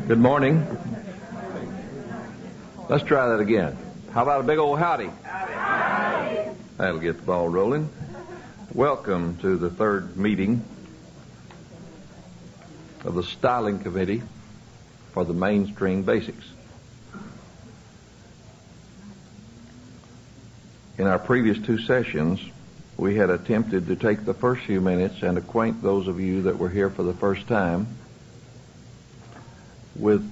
Good morning. Let's try that again. How about a big old howdy? Howdy. That'll get the ball rolling. Welcome to the third meeting of the Styling Committee for the Mainstream Basics. In our previous two sessions, we had attempted to take the first few minutes and acquaint those of you that were here for the first time with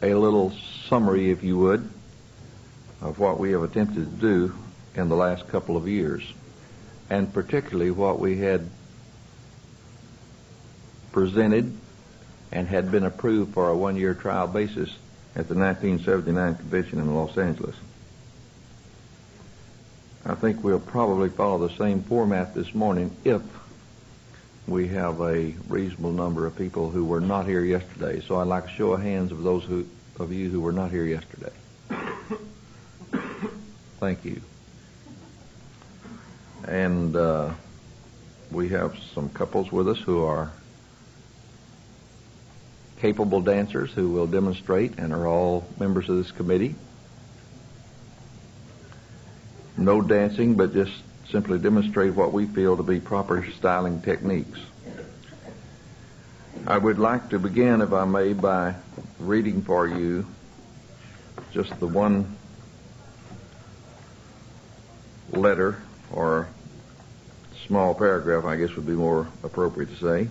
a little summary, if you would, of what we have attempted to do in the last couple of years, and particularly what we had presented and had been approved for a one-year trial basis at the 1979 convention in Los Angeles. I think we'll probably follow the same format this morning if we have a reasonable number of people who were not here yesterday. So I'd like a show of hands of those of you who were not here yesterday. Thank you. And we have some couples with us who are capable dancers who will demonstrate and are all members of this committee. No dancing, but just simply demonstrate what we feel to be proper styling techniques. I would like to begin, if I may, by reading for you just the one letter, or small paragraph, I guess would be more appropriate to say,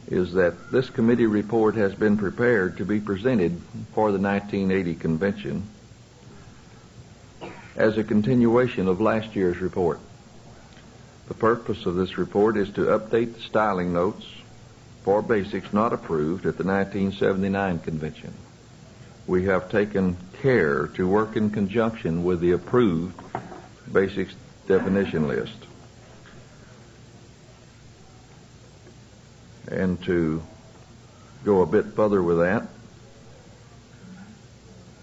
is that this committee report has been prepared to be presented for the 1980 convention as a continuation of last year's report. The purpose of this report is to update the styling notes for basics not approved at the 1979 convention. We have taken care to work in conjunction with the approved basics definition list. And to go a bit further with that,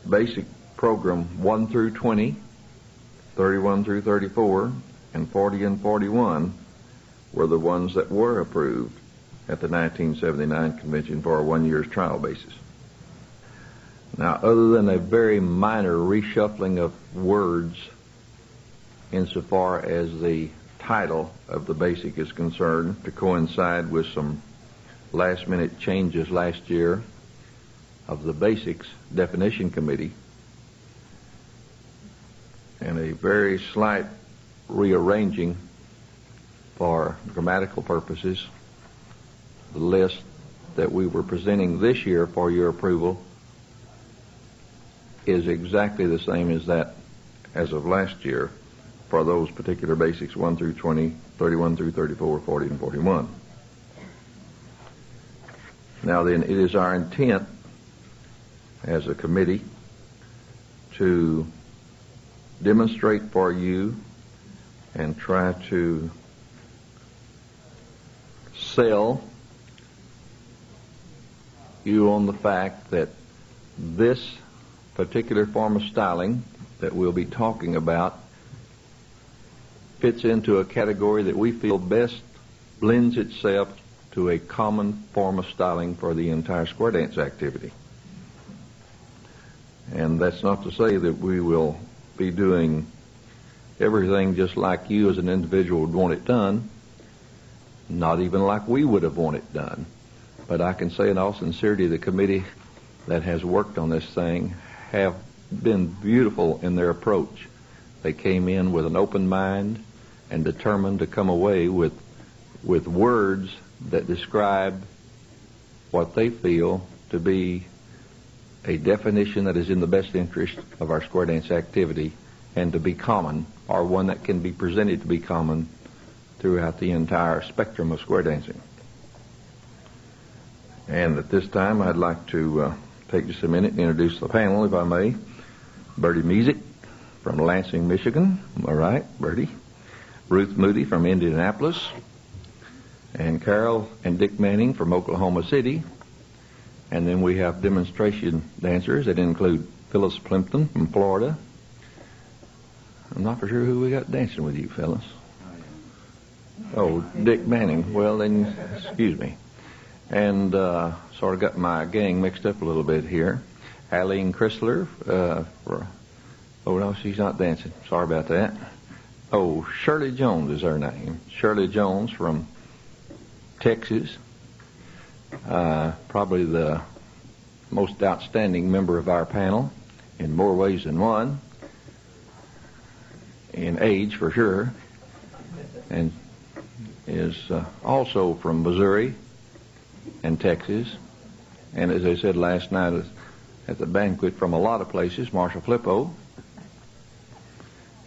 basic program 1 through 20, 31 through 34, and 40 and 41 were the ones that were approved at the 1979 convention for a one-year's trial basis. Now, other than a very minor reshuffling of words insofar as the title of the basic is concerned, to coincide with some last-minute changes last year of the Basics Definition Committee, and a very slight rearranging for grammatical purposes, the list that we were presenting this year for your approval is exactly the same as that as of last year for those particular basics 1 through 20, 31 through 34, 40, and 41. Now then, it is our intent as a committee to demonstrate for you and try to sell you on the fact that this particular form of styling that we'll be talking about fits into a category that we feel best blends itself to a common form of styling for the entire square dance activity. And that's not to say that we will be doing everything just like you as an individual would want it done, not even like we would have wanted it done. But I can say in all sincerity, the committee that has worked on this thing have been beautiful in their approach. They came in with an open mind and determined to come away with words that describe what they feel to be a definition that is in the best interest of our square dance activity and to be common, or one that can be presented to be common throughout the entire spectrum of square dancing. And at this time, I'd like to take just a minute and introduce the panel, if I may. Bertie Music from Lansing, Michigan. All right, Bertie. Ruth Moody from Indianapolis. And Carol and Dick Manning from Oklahoma City. And then we have demonstration dancers that include Phyllis Plimpton from Florida. I'm not for sure who we got dancing with you, fellas. Oh, Dick Manning. Well, then, excuse me. And sort of got my gang mixed up a little bit here. Aline Chrysler, oh no, she's not dancing. Sorry about that. Oh, Shirley Jones is her name. Shirley Jones from Texas. Probably the most outstanding member of our panel in more ways than one. In age, for sure. And is also from Missouri and Texas. And as I said last night at the banquet, from a lot of places, Marshall Flippo.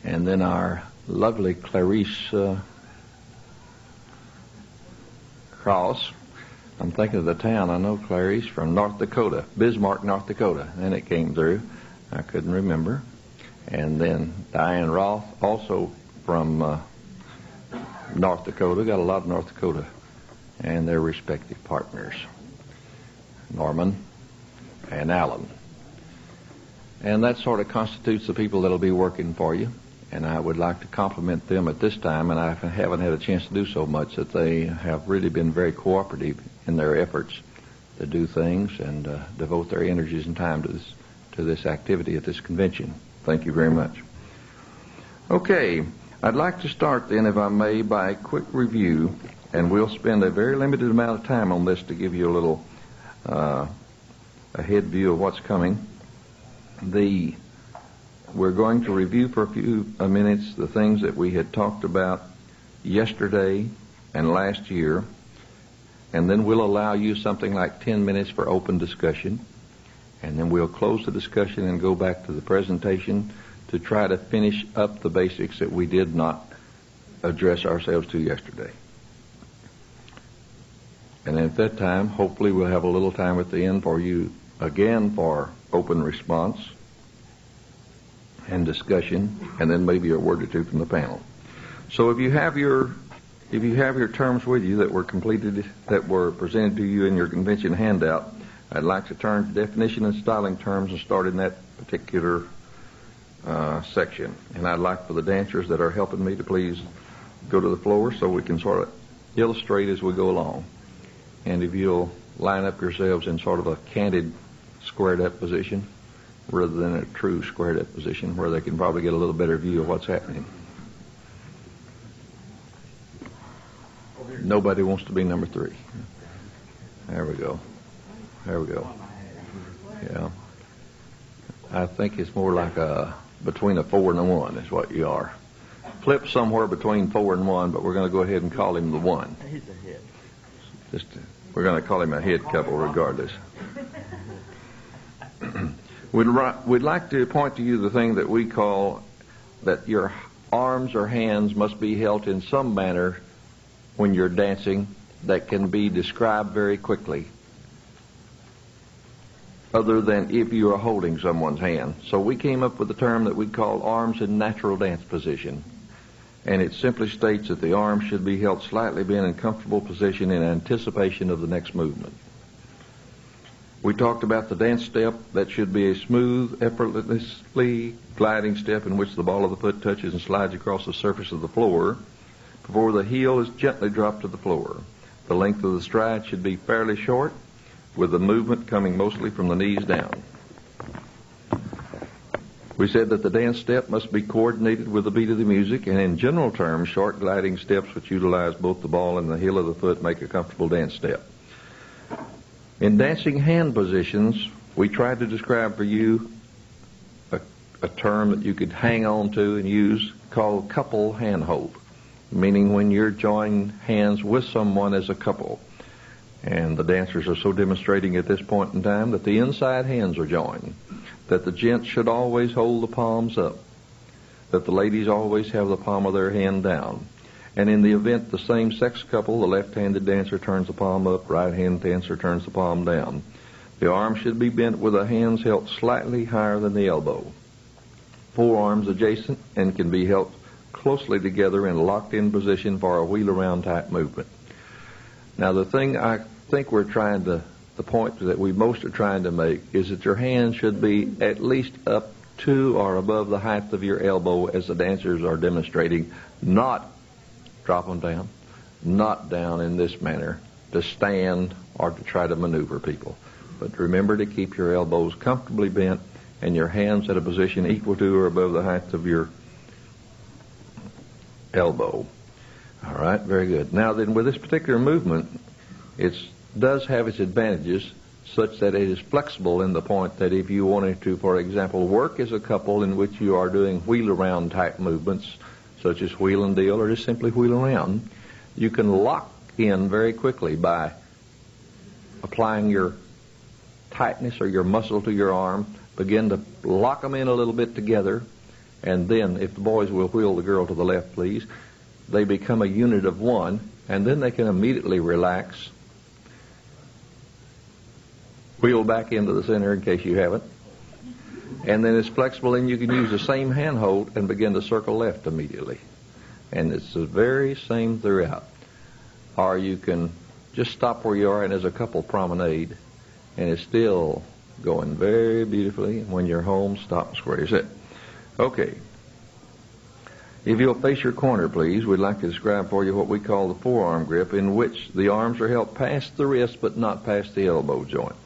And then our lovely Clarice Cross. I'm thinking of the town. I know Clarice from North Dakota, Bismarck, North Dakota. And it came through. I couldn't remember. And then Diane Roth, also from North Dakota. Got a lot of North Dakota and their respective partners, Norman and Alan. And that sort of constitutes the people that'll be working for you. And I would like to compliment them at this time, and I haven't had a chance to do so much, that they have really been very cooperative in their efforts to do things and devote their energies and time to this activity at this convention. Thank you very much. Okay, I'd like to start then, if I may, by a quick review, and we'll spend a very limited amount of time on this to give you a little ahead view of what's coming. We're going to review for a few minutes the things that we had talked about yesterday and last year, and then we'll allow you something like 10 minutes for open discussion, and then we'll close the discussion and go back to the presentation to try to finish up the basics that we did not address ourselves to yesterday. And at that time, hopefully we'll have a little time at the end for you again for open response and discussion, and then maybe a word or two from the panel. So if you have your terms with you that were completed, that were presented to you in your convention handout, I'd like to turn to definition and styling terms and start in that particular section. And I'd like for the dancers that are helping me to please go to the floor so we can sort of illustrate as we go along. And if you'll line up yourselves in sort of a canted, squared-up position rather than a true squared-up position where they can probably get a little better view of what's happening. Nobody wants to be number 3. There we go. There we go. Yeah. I think it's more like between a 4 and a 1 is what you are. Flip somewhere between 4 and 1, but we're going to go ahead and call him the 1. He's a hit. We're going to call him a head couple regardless. We'd like to point to you the thing that we call that your arms or hands must be held in some manner when you're dancing that can be described very quickly, other than if you are holding someone's hand. So we came up with a term that we call arms in natural dance position. And it simply states that the arms should be held slightly bent in comfortable position in anticipation of the next movement. We talked about the dance step that should be a smooth, effortlessly gliding step in which the ball of the foot touches and slides across the surface of the floor before the heel is gently dropped to the floor. The length of the stride should be fairly short, with the movement coming mostly from the knees down. We said that the dance step must be coordinated with the beat of the music, and in general terms, short gliding steps which utilize both the ball and the heel of the foot make a comfortable dance step. In dancing hand positions, we tried to describe for you a term that you could hang on to and use called couple handhold, meaning when you're joining hands with someone as a couple. And the dancers are so demonstrating at this point in time that the inside hands are joined, that the gents should always hold the palms up, that the ladies always have the palm of their hand down. And in the event the same-sex couple, the left-handed dancer turns the palm up, right-handed dancer turns the palm down. The arm should be bent with the hands held slightly higher than the elbow. Forearms adjacent and can be held closely together in a locked-in position for a wheel-around type movement. Now, the thing I think the point that we most are trying to make is that your hands should be at least up to or above the height of your elbow as the dancers are demonstrating, not drop them down, not down in this manner, to stand or to try to maneuver people. But remember to keep your elbows comfortably bent and your hands at a position equal to or above the height of your elbow. All right, very good. Now then, with this particular movement, it does have its advantages such that it is flexible in the point that if you wanted to, for example, work as a couple in which you are doing wheel-around type movements, such as wheel and deal or just simply wheel around, you can lock in very quickly by applying your tightness or your muscle to your arm, begin to lock them in a little bit together, and then, if the boys will wheel the girl to the left, please, they become a unit of one, and then they can immediately relax, wheel back into the center in case you haven't, and then it's flexible and you can use the same handhold and begin to circle left immediately. And it's the very same throughout. Or you can just stop where you are and as a couple promenade, and it's still going very beautifully. When you're home, stop and square your sit. Okay. If you'll face your corner, please, we'd like to describe for you what we call the forearm grip, in which the arms are held past the wrist but not past the elbow joint.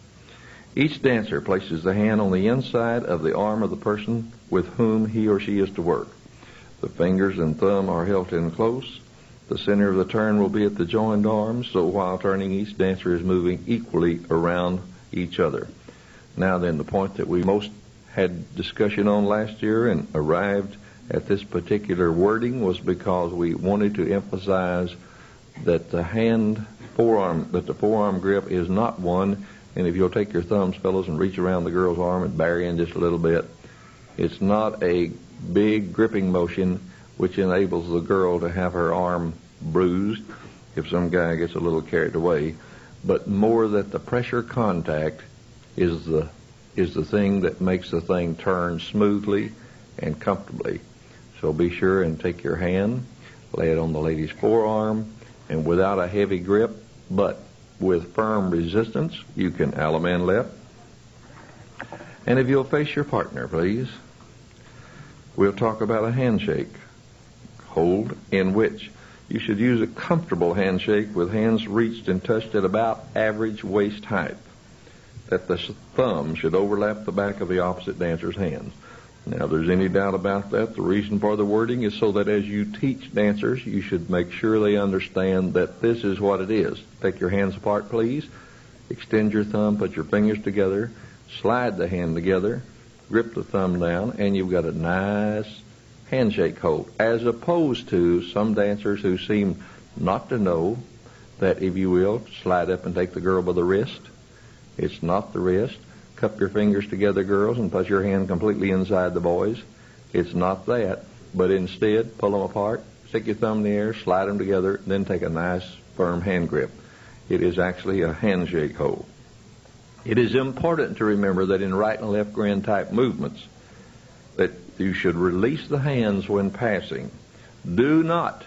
Each dancer places the hand on the inside of the arm of the person with whom he or she is to work. The fingers and thumb are held in close. The center of the turn will be at the joined arms, so while turning, each dancer is moving equally around each other. Now then, the point that we most had discussion on last year and arrived at this particular wording was because we wanted to emphasize that the forearm grip is not one. And if you'll take your thumbs, fellows, and reach around the girl's arm and bury in just a little bit, it's not a big gripping motion which enables the girl to have her arm bruised if some guy gets a little carried away, but more that the pressure contact is the thing that makes the thing turn smoothly and comfortably. So be sure and take your hand, lay it on the lady's forearm, and without a heavy grip, but with firm resistance, you can Alaman left. And if you'll face your partner, please, we'll talk about a handshake hold in which you should use a comfortable handshake with hands reached and touched at about average waist height, that the thumb should overlap the back of the opposite dancer's hands. Now, if there's any doubt about that, the reason for the wording is so that as you teach dancers, you should make sure they understand that this is what it is. Take your hands apart, please. Extend your thumb, put your fingers together, slide the hand together, grip the thumb down, and you've got a nice handshake hold, as opposed to some dancers who seem not to know that, if you will, slide up and take the girl by the wrist. It's not the wrist. Cup your fingers together, girls, and put your hand completely inside the boys. It's not that, but instead pull them apart, stick your thumb in the air, slide them together, then take a nice firm hand grip. It is actually a handshake hold. It is important to remember that in right and left grand type movements that you should release the hands when passing. Do not,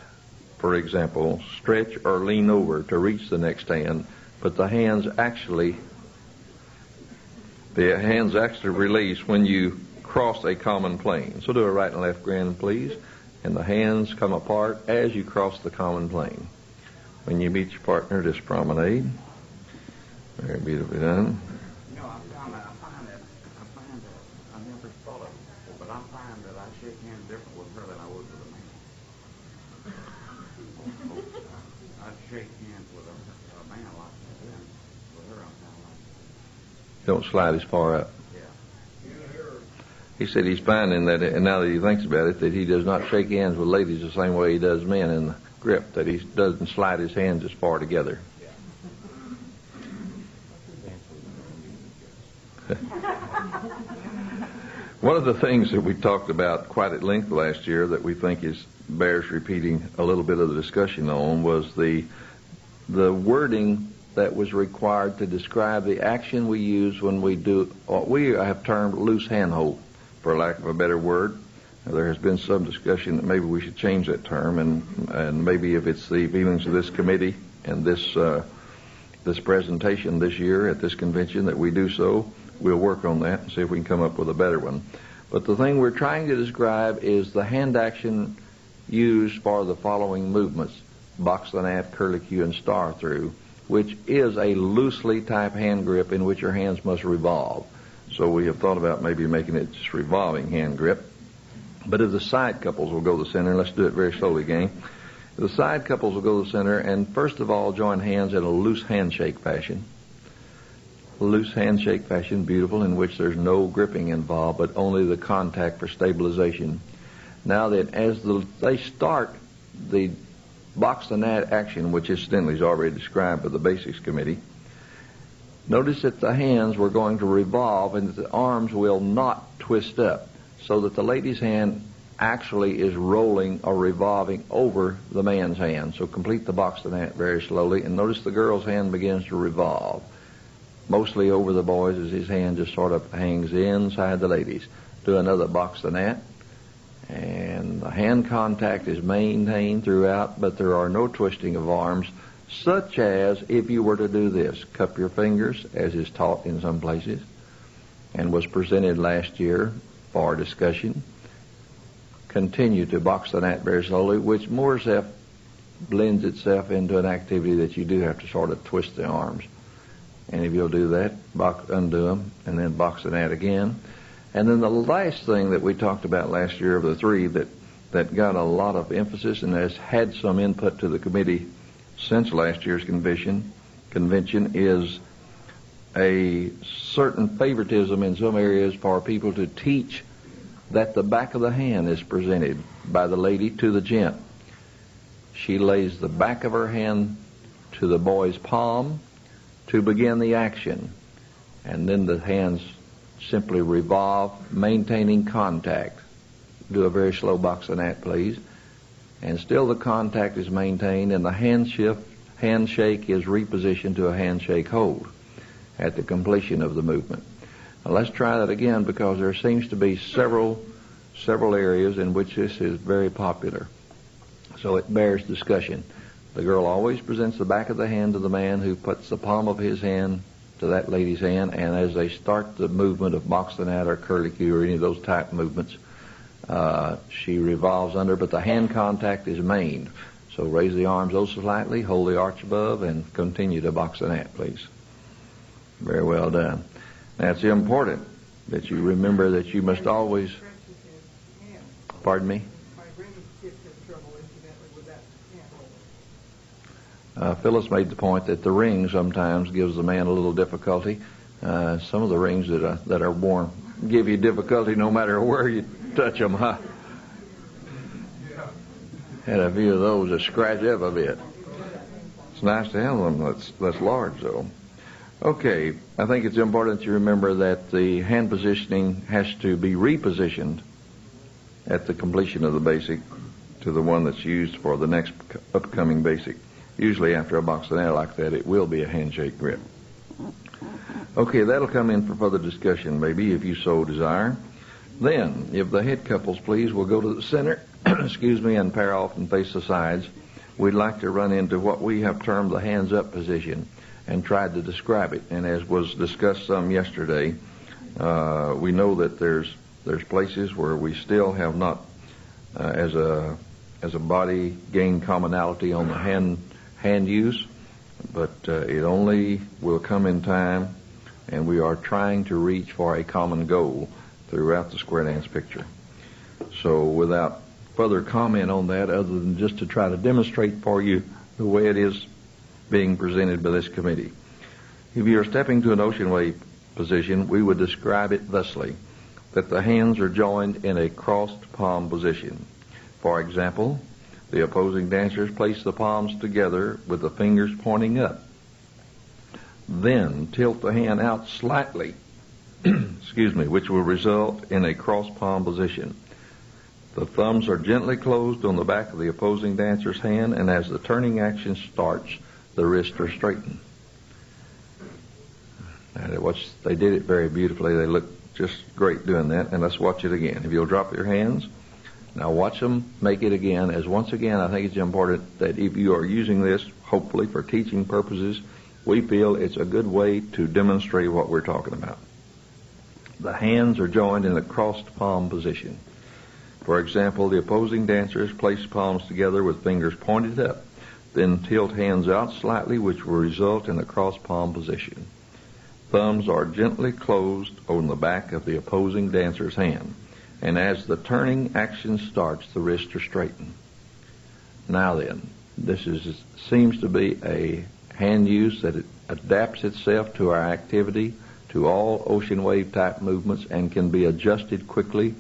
for example, stretch or lean over to reach the next hand, but the hands actually release when you cross a common plane. So do a right and left grand, please, and the hands come apart as you cross the common plane. When you meet your partner, this promenade. Very beautifully done. You know, I find that I never thought of it before, but I find that I shake hands different with her than I would with a man. I'd shake hands with a man like that, and with her I'm kind of like. Don't slide as far up. Yeah. He said he's finding that, and now that he thinks about it, that he does not shake hands with ladies the same way he does men in the grip, that he doesn't slide his hands as far together. One of the things that we talked about quite at length last year that we think bears repeating a little bit of the discussion on was the wording that was required to describe the action we use when we do what we have termed loose handhold, for lack of a better word. There has been some discussion that maybe we should change that term, and maybe if it's the feelings of this committee and this presentation this year at this convention that we do so, we'll work on that and see if we can come up with a better one. But the thing we're trying to describe is the hand action used for the following movements: box the nap, curlicue, and star through, which is a loosely type hand grip in which your hands must revolve. So we have thought about maybe making it just revolving hand grip. But if the side couples will go to the center, let's do it very slowly, gang. The side couples will go to the center and first of all join hands in a loose handshake fashion. Loose handshake fashion, beautiful, in which there's no gripping involved, but only the contact for stabilization. Now that as they start the box the gnat action, which incidentally is already described by the Basics Committee, notice that the hands were going to revolve and that the arms will not twist up, so that the lady's hand actually is rolling or revolving over the man's hand. So complete the box the gnat very slowly, and notice the girl's hand begins to revolve, mostly over the boys as his hand just sort of hangs inside the ladies. Do another box the gnat, and the hand contact is maintained throughout, but there are no twisting of arms, such as if you were to do this. Cup your fingers, as is taught in some places, and was presented last year for discussion. Continue to box the gnat very slowly, which more or less blends itself into an activity that you do have to sort of twist the arms. And if you'll do that, undo them, and then box the gnat again. And then the last thing that we talked about last year of the three that got a lot of emphasis and has had some input to the committee since last year's convention is a certain favoritism in some areas for people to teach that the back of the hand is presented by the lady to the gent. She lays the back of her hand to the boy's palm to begin the action, and then the hands simply revolve, maintaining contact. Do a very slow box of gnat, please. And still the contact is maintained, and the handshake is repositioned to a handshake hold at the completion of the movement. Now let's try that again, because there seems to be several areas in which this is very popular. So it bears discussion. The girl always presents the back of the hand to the man, who puts the palm of his hand to that lady's hand, and as they start the movement of box the gnat or curlicue or any of those type movements, she revolves under, but the hand contact is maintained. So raise the arms oh slightly, hold the arch above, and continue to box the gnat, please. Very well done. Now it's important that you remember that you must always... Pardon me? Phyllis made the point that the ring sometimes gives the man a little difficulty. Some of the rings that are worn give you difficulty no matter where you touch them, huh? Had a few of those that scratch up a bit. It's nice to have them that's large, though. Okay, I think it's important to remember that the hand positioning has to be repositioned at the completion of the basic to the one that's used for the next upcoming basic. Usually after a box of gnat like that, it will be a handshake grip. Okay, that'll come in for further discussion, maybe, if you so desire. Then, if the head couples, please, will go to the center, excuse me, and pair off and face the sides, we'd like to run into what we have termed the hands-up position and tried to describe it. And as was discussed some yesterday, we know that there's places where we still have not, as a body, gained commonality on the hand use, but it only will come in time, and we are trying to reach for a common goal throughout the square dance picture. So without further comment on that, other than just to try to demonstrate for you the way it is being presented by this committee. If you are stepping to an ocean wave position, we would describe it thusly, that the hands are joined in a crossed palm position. For example, the opposing dancers place the palms together with the fingers pointing up. Then tilt the hand out slightly, excuse me, which will result in a cross palm position. The thumbs are gently closed on the back of the opposing dancer's hand, and as the turning action starts, the wrists are straightened. They did it very beautifully. They look just great doing that, and let's watch it again. If you'll drop your hands, now watch them make it again, as once again I think it's important that if you are using this, hopefully for teaching purposes, we feel it's a good way to demonstrate what we're talking about. The hands are joined in a crossed palm position. For example, the opposing dancers place palms together with fingers pointed up. Then tilt hands out slightly, which will result in a cross palm position. Thumbs are gently closed on the back of the opposing dancer's hand, and as the turning action starts, the wrists are straightened. Now then, seems to be a hand use that it adapts itself to our activity, to all ocean wave type movements, and can be adjusted quickly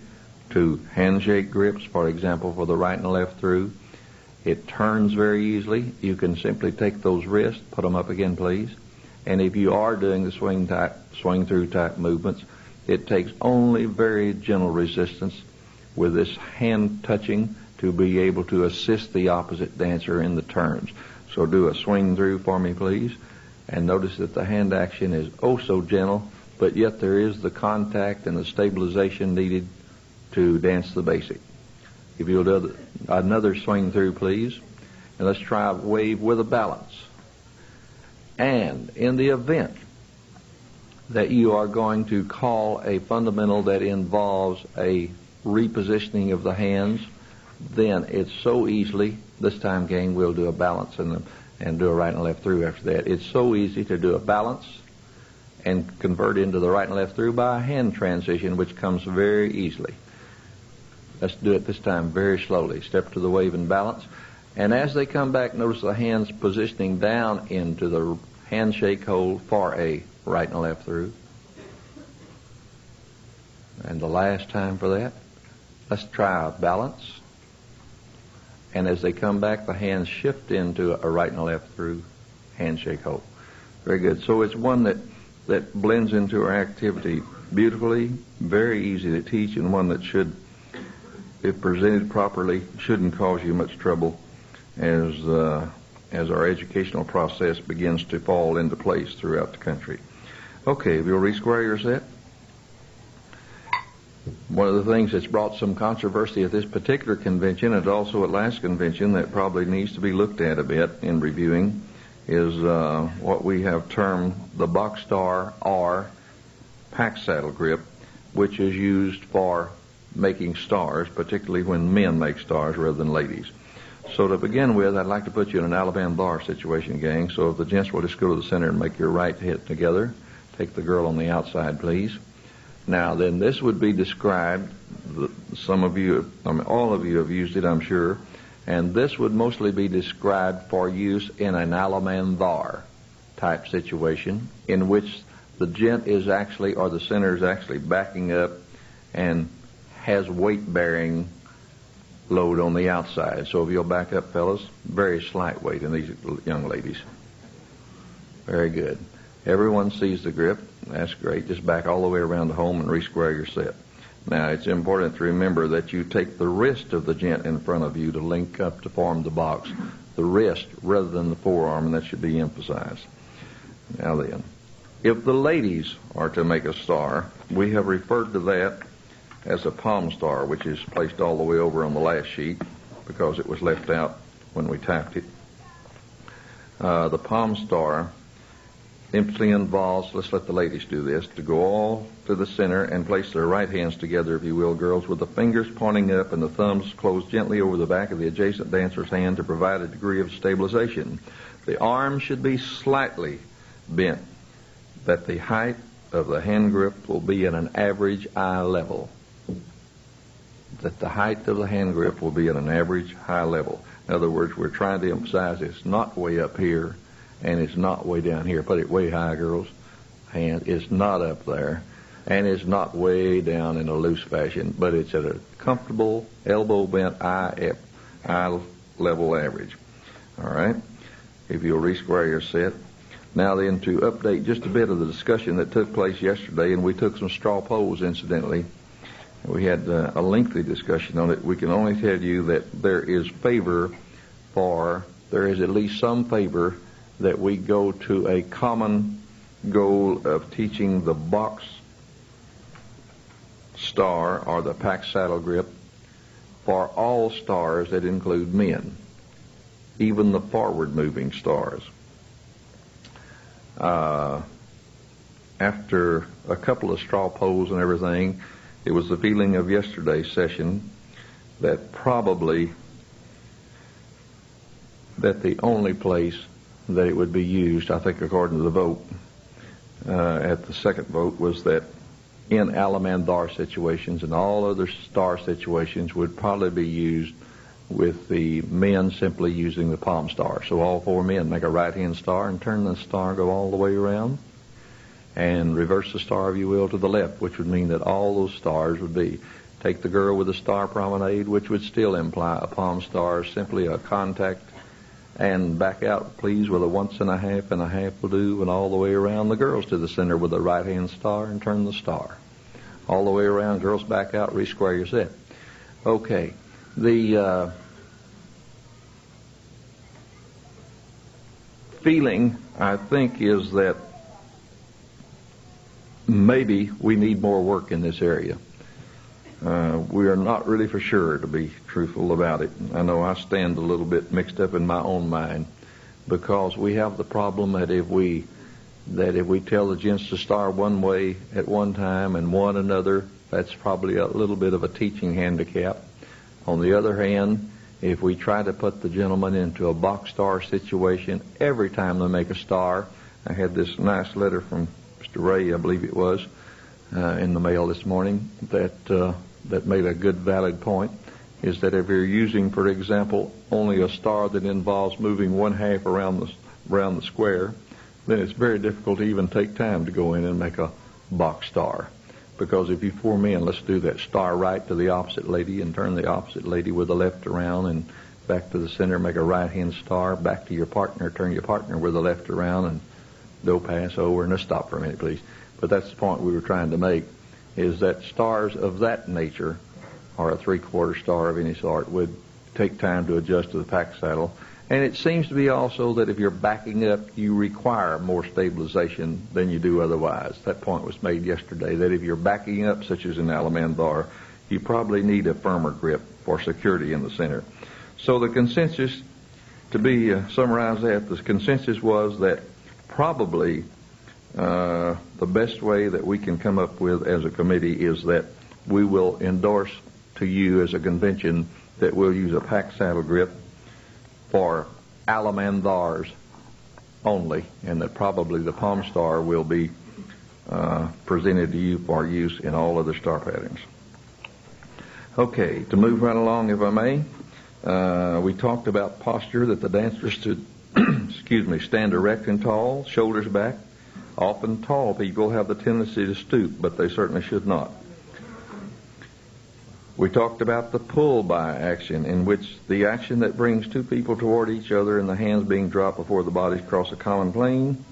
to handshake grips, for example, for the right and left through. It turns very easily. You can simply take those wrists, put them up again, please. And if you are doing the swing through type movements, it takes only very gentle resistance with this hand touching to be able to assist the opposite dancer in the turns. So do a swing through for me, please. And notice that the hand action is oh so gentle, but yet there is the contact and the stabilization needed to dance the basic. If you'll do another swing through, please. And let's try a wave with a balance. And in the event that you are going to call a fundamental that involves a repositioning of the hands, then it's so easily, this time, gang, we'll do a balance and do a right and left through after that. It's so easy to do a balance and convert into the right and left through by a hand transition, which comes very easily. Let's do it this time very slowly. Step to the wave and balance. And as they come back, notice the hands positioning down into the handshake hold for a right and left through. And the last time for that, let's try a balance. And as they come back, the hands shift into a right and left through handshake hold. Very good. So it's one that blends into our activity beautifully, very easy to teach, and one that should, if presented properly, shouldn't cause you much trouble as our educational process begins to fall into place throughout the country. Okay, if you'll re-square your set. One of the things that's brought some controversy at this particular convention, and also at last convention, that probably needs to be looked at a bit in reviewing, is what we have termed the box star or pack saddle grip, which is used for making stars, particularly when men make stars rather than ladies. So to begin with, I'd like to put you in an Alabama bar situation, gang. So if the gents will just go to the center and make your right hit together. Take the girl on the outside, please. Now then, this would be described, some of you, all of you have used it, I'm sure, and this would mostly be described for use in an Alaman bar type situation, in which the gent is actually, or the center is actually backing up and has weight-bearing load on the outside. So if you'll back up, fellas, very slight weight in these young ladies. Very good. Everyone sees the grip. That's great. Just back all the way around the home and re-square your set. Now, it's important to remember that you take the wrist of the gent in front of you to link up to form the box. The wrist rather than the forearm, and that should be emphasized. Now then, if the ladies are to make a star, we have referred to that as a palm star, which is placed all the way over on the last sheet because it was left out when we typed it. The palm star simply involves, let's let the ladies do this, to go all to the center and place their right hands together, if you will, girls, with the fingers pointing up and the thumbs closed gently over the back of the adjacent dancer's hand to provide a degree of stabilization. The arms should be slightly bent, that the height of the hand grip will be at an average eye level. That the height of the hand grip will be at an average high level. In other words, we're trying to emphasize it's not way up here and it's not way down here. Put it way high, girls. Hand, it's not up there, and it's not way down in a loose fashion, but it's at a comfortable elbow bent eye level average. All right? If you'll re-square your set. Now then, to update just a bit of the discussion that took place yesterday, and we took some straw polls, incidentally. We had a lengthy discussion on it. We can only tell you that there is at least some favor that we go to a common goal of teaching the box star or the pack saddle grip for all stars that include men, even the forward moving stars. After a couple of straw polls and everything, it was the feeling of yesterday's session that probably that the only place that it would be used, I think according to the vote, at the second vote, was that in Alamandar situations and all other star situations would probably be used with the men simply using the palm star. So all four men make a right-hand star and turn the star, go all the way around, and reverse the star, if you will, to the left, which would mean that all those stars would be, take the girl with a star promenade, which would still imply a palm star, simply a contact, and back out, please, with a once and a half will do, and all the way around the girls to the center with a right-hand star and turn the star. All the way around, girls back out, re-square your set. Okay. The feeling, I think, is that maybe we need more work in this area. We are not really for sure, to be truthful about it. I know I stand a little bit mixed up in my own mind, because we have the problem that if we tell the gents to star one way at one time and one another, that's probably a little bit of a teaching handicap. On the other hand, if we try to put the gentleman into a box star situation every time they make a star, I had this nice letter from Mr. Ray, I believe it was, in the mail this morning that made a good, valid point, is that if you're using, for example, only a star that involves moving one half around the square, then it's very difficult to even take time to go in and make a box star. Because if you four men, let's do that, star right to the opposite lady and turn the opposite lady with the left around and back to the center, make a right-hand star, back to your partner, turn your partner with the left around and go pass over. And let's stop for a minute, please. But that's the point we were trying to make, is that stars of that nature, or a three-quarter star of any sort, would take time to adjust to the pack saddle. And it seems to be also that if you're backing up, you require more stabilization than you do otherwise. That point was made yesterday, that if you're backing up, such as in Alamandar, you probably need a firmer grip for security in the center. So the consensus, to be summarized that, the consensus was that probably the best way that we can come up with as a committee is that we will endorse to you as a convention that we'll use a pack saddle grip for Alamandars only, and that probably the palm star will be presented to you for use in all other star patterns. Okay, to move right along, if I may, we talked about posture, that the dancers should stand erect and tall, shoulders back. Often tall people have the tendency to stoop, but they certainly should not. We talked about the pull-by action, in which the action that brings two people toward each other and the hands being dropped before the bodies cross a common plane.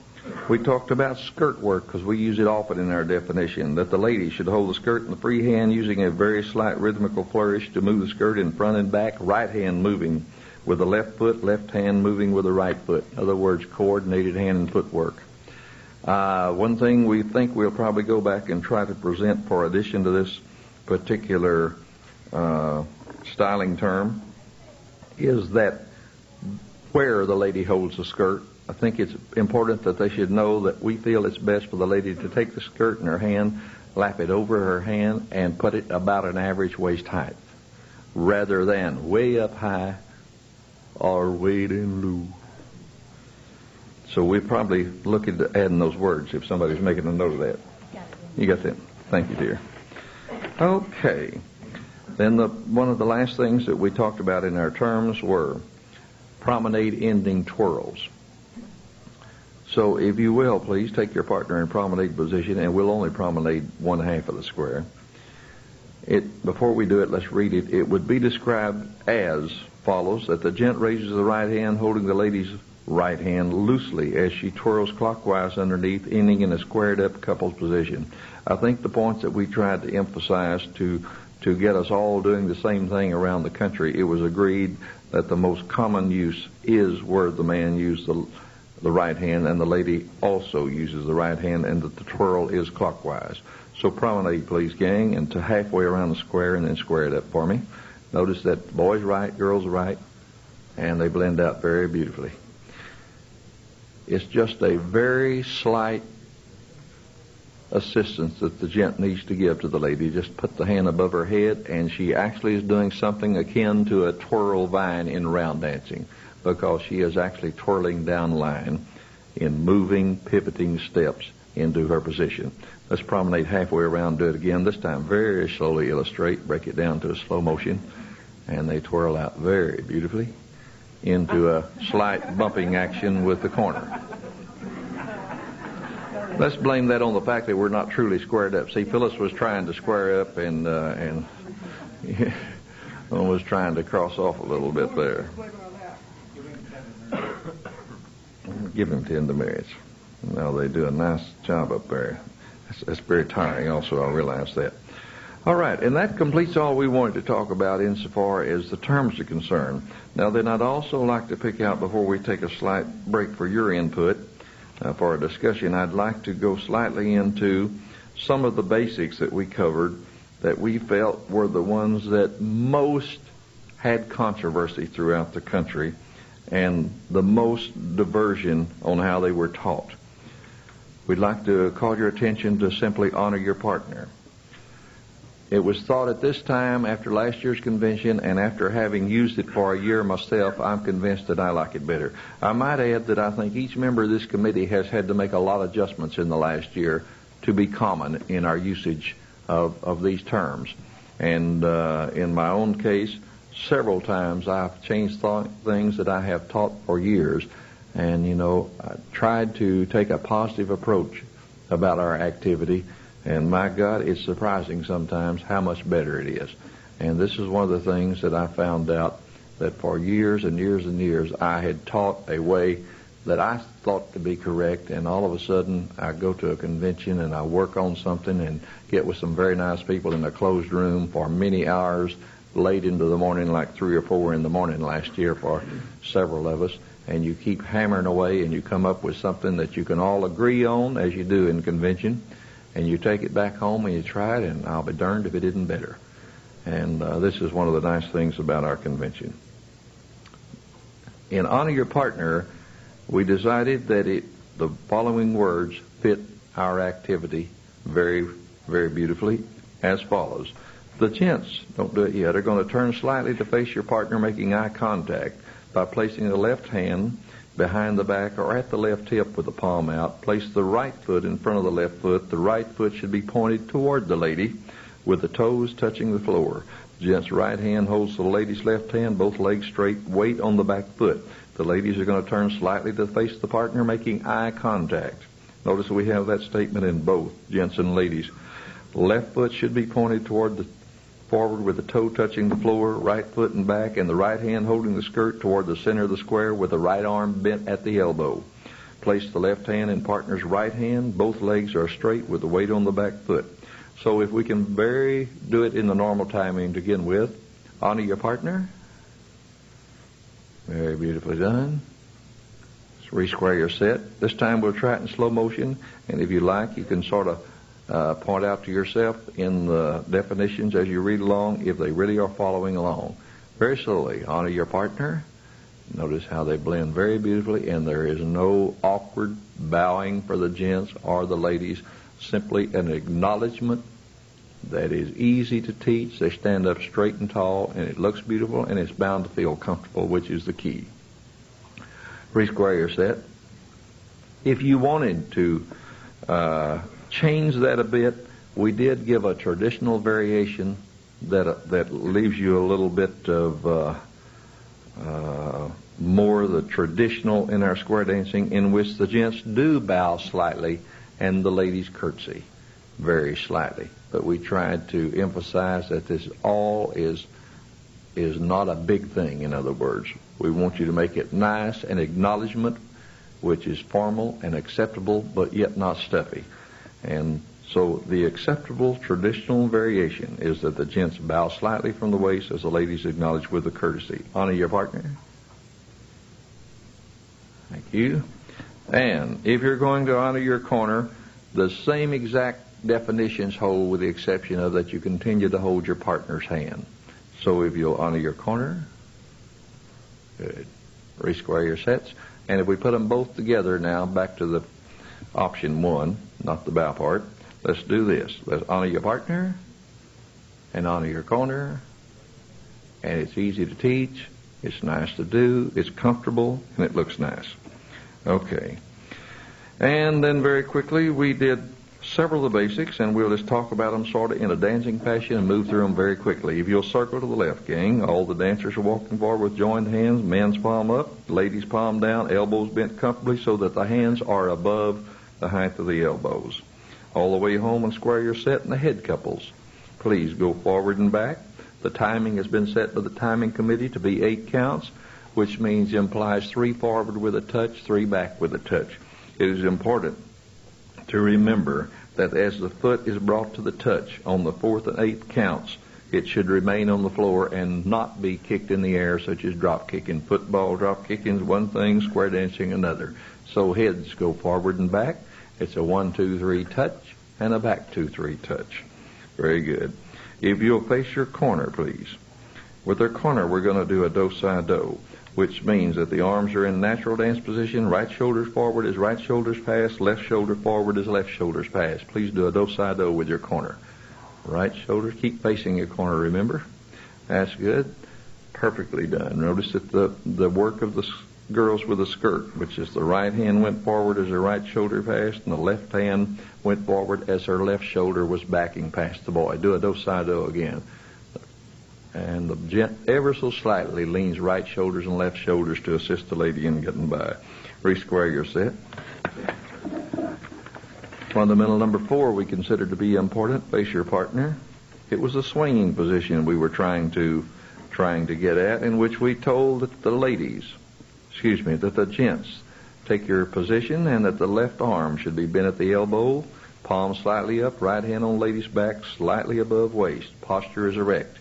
We talked about skirt work, because we use it often in our definition, that the lady should hold the skirt in the free hand using a very slight rhythmical flourish to move the skirt in front and back, right hand moving with the left foot, left hand moving with the right foot. In other words, coordinated hand and foot work. One thing we think we'll probably go back and try to present for addition to this particular styling term is that where the lady holds the skirt, I think it's important that they should know that we feel it's best for the lady to take the skirt in her hand, lap it over her hand, and put it about an average waist height, rather than way up high or way down low. So we're probably looking at adding those words if somebody's making a note of that. You got that? Thank you, dear. Okay. Then one of the last things that we talked about in our terms were promenade ending twirls. So if you will, please take your partner in promenade position, and we'll only promenade one half of the square. Before we do it, let's read it. It would be described as follows, that the gent raises the right hand, holding the lady's right hand loosely as she twirls clockwise underneath, ending in a squared up couple's position. I think the points that we tried to emphasize to get us all doing the same thing around the country, it was agreed that the most common use is where the man used the right hand and the lady also uses the right hand, and that the twirl is clockwise. So promenade, please, gang, and to halfway around the square and then square it up for me. Notice that boys right, girls right, and they blend out very beautifully. It's just a very slight assistance that the gent needs to give to the lady. Just put the hand above her head, and she actually is doing something akin to a twirl vine in round dancing. because she is actually twirling down line in moving, pivoting steps into her position. Let's promenade halfway around, do it again. This time very slowly illustrate, break it down to a slow motion, and they twirl out very beautifully into a slight bumping action with the corner. Let's blame that on the fact that we're not truly squared up. See, Phyllis was trying to square up and was trying to cross off a little bit there. Give him 10 demerits. Well, they do a nice job up there. That's very tiring also, I realize that. All right, and that completes all we wanted to talk about insofar as the terms are concerned. Now, then I'd also like to pick out, before we take a slight break for your input, for a discussion, I'd like to go slightly into some of the basics that we covered that we felt were the ones that most had controversy throughout the country and the most diversion on how they were taught. We'd like to call your attention to simply honor your partner. It was thought at this time, after last year's convention, and after having used it for a year myself, I'm convinced that I like it better. I might add that I think each member of this committee has had to make a lot of adjustments in the last year to be common in our usage of these terms. And in my own case, several times I've changed things that I have taught for years, and, I tried to take a positive approach about our activity. And my God, it's surprising sometimes how much better it is. And this is one of the things that I found out, that for years and years and years I had taught a way that I thought to be correct, and all of a sudden I go to a convention and I work on something and get with some very nice people in a closed room for many hours, late into the morning, like 3 or 4 in the morning last year for several of us, and you keep hammering away and you come up with something that you can all agree on, as you do in convention. And you take it back home and you try it, and I'll be darned if it isn't better. And this is one of the nice things about our convention. In honor your partner, we decided that the following words fit our activity very, very beautifully, as follows. The gents, don't do it yet, are going to turn slightly to face your partner, making eye contact by placing the left hand behind the back or at the left hip with the palm out. Place the right foot in front of the left foot. The right foot should be pointed toward the lady with the toes touching the floor. The gent's right hand holds the lady's left hand, both legs straight, weight on the back foot. The ladies are going to turn slightly to face the partner, making eye contact. Notice we have that statement in both gents and ladies. Left foot should be pointed forward with the toe touching the floor, right foot and back, and the right hand holding the skirt toward the center of the square with the right arm bent at the elbow. Place the left hand in partner's right hand. Both legs are straight with the weight on the back foot. So if we can do it in the normal timing to begin with, honor your partner. Very beautifully done. Let's re-square your set. This time we'll try it in slow motion, and if you like, you can sort of point out to yourself in the definitions as you read along if they really are following along. Very slowly, honor your partner. Notice how they blend very beautifully, and there is no awkward bowing for the gents or the ladies. Simply an acknowledgement that is easy to teach. They stand up straight and tall, and it looks beautiful, and it's bound to feel comfortable, which is the key. Re-square your set. If you wanted to change that a bit, we did give a traditional variation that leaves you a little bit of more the traditional in our square dancing, in which the gents do bow slightly and the ladies curtsy very slightly. But we tried to emphasize that this all is not a big thing. In other words, we want you to make it nice, an acknowledgement which is formal and acceptable, but yet not stuffy. And so the acceptable traditional variation is that the gents bow slightly from the waist as the ladies acknowledge with a courtesy. Honor your partner. Thank you. And if you're going to honor your corner, the same exact definitions hold, with the exception of that you continue to hold your partner's hand. So if you'll honor your corner, good. Re-square your sets. And if we put them both together now, back to the option 1, not the bow part, let's do this. Let's honor your partner and honor your corner. And it's easy to teach. It's nice to do, it's comfortable, and it looks nice. Okay. And then very quickly, we did several of the basics, and we'll just talk about them sort of in a dancing fashion and move through them very quickly. If you'll circle to the left, gang, all the dancers are walking forward with joined hands, men's palm up, ladies' palm down, elbows bent comfortably so that the hands are above the height of the elbows. All the way home and square your set in the head couples. Please go forward and back. The timing has been set by the timing committee to be 8 counts, which implies 3 forward with a touch, 3 back with a touch. It is important to remember that as the foot is brought to the touch on the 4th and 8th counts, it should remain on the floor and not be kicked in the air, such as drop kicking. Football drop kicking is one thing, square dancing another. So heads go forward and back. It's a 1, 2, 3 touch and a back 2, 3 touch. Very good. If you'll face your corner, please. With our corner, we're going to do a do-si-do, which means that the arms are in natural dance position. Right shoulders forward as right shoulders pass. Left shoulder forward as left shoulders pass. Please do a do-si-do with your corner. Right shoulders, keep facing your corner, remember? That's good. Perfectly done. Notice that the work of the girls with the skirt, which is the right hand went forward as her right shoulder passed, and the left hand went forward as her left shoulder was backing past the boy. Do a do-si-do again. And the gent ever so slightly leans right shoulders and left shoulders to assist the lady in getting by. Re-square your set. Fundamental number 4 we consider to be important. Face your partner. It was a swinging position we were trying to get at, in which we told that the gents take your position and that the left arm should be bent at the elbow, palm slightly up, right hand on lady's back, slightly above waist. Posture is erect.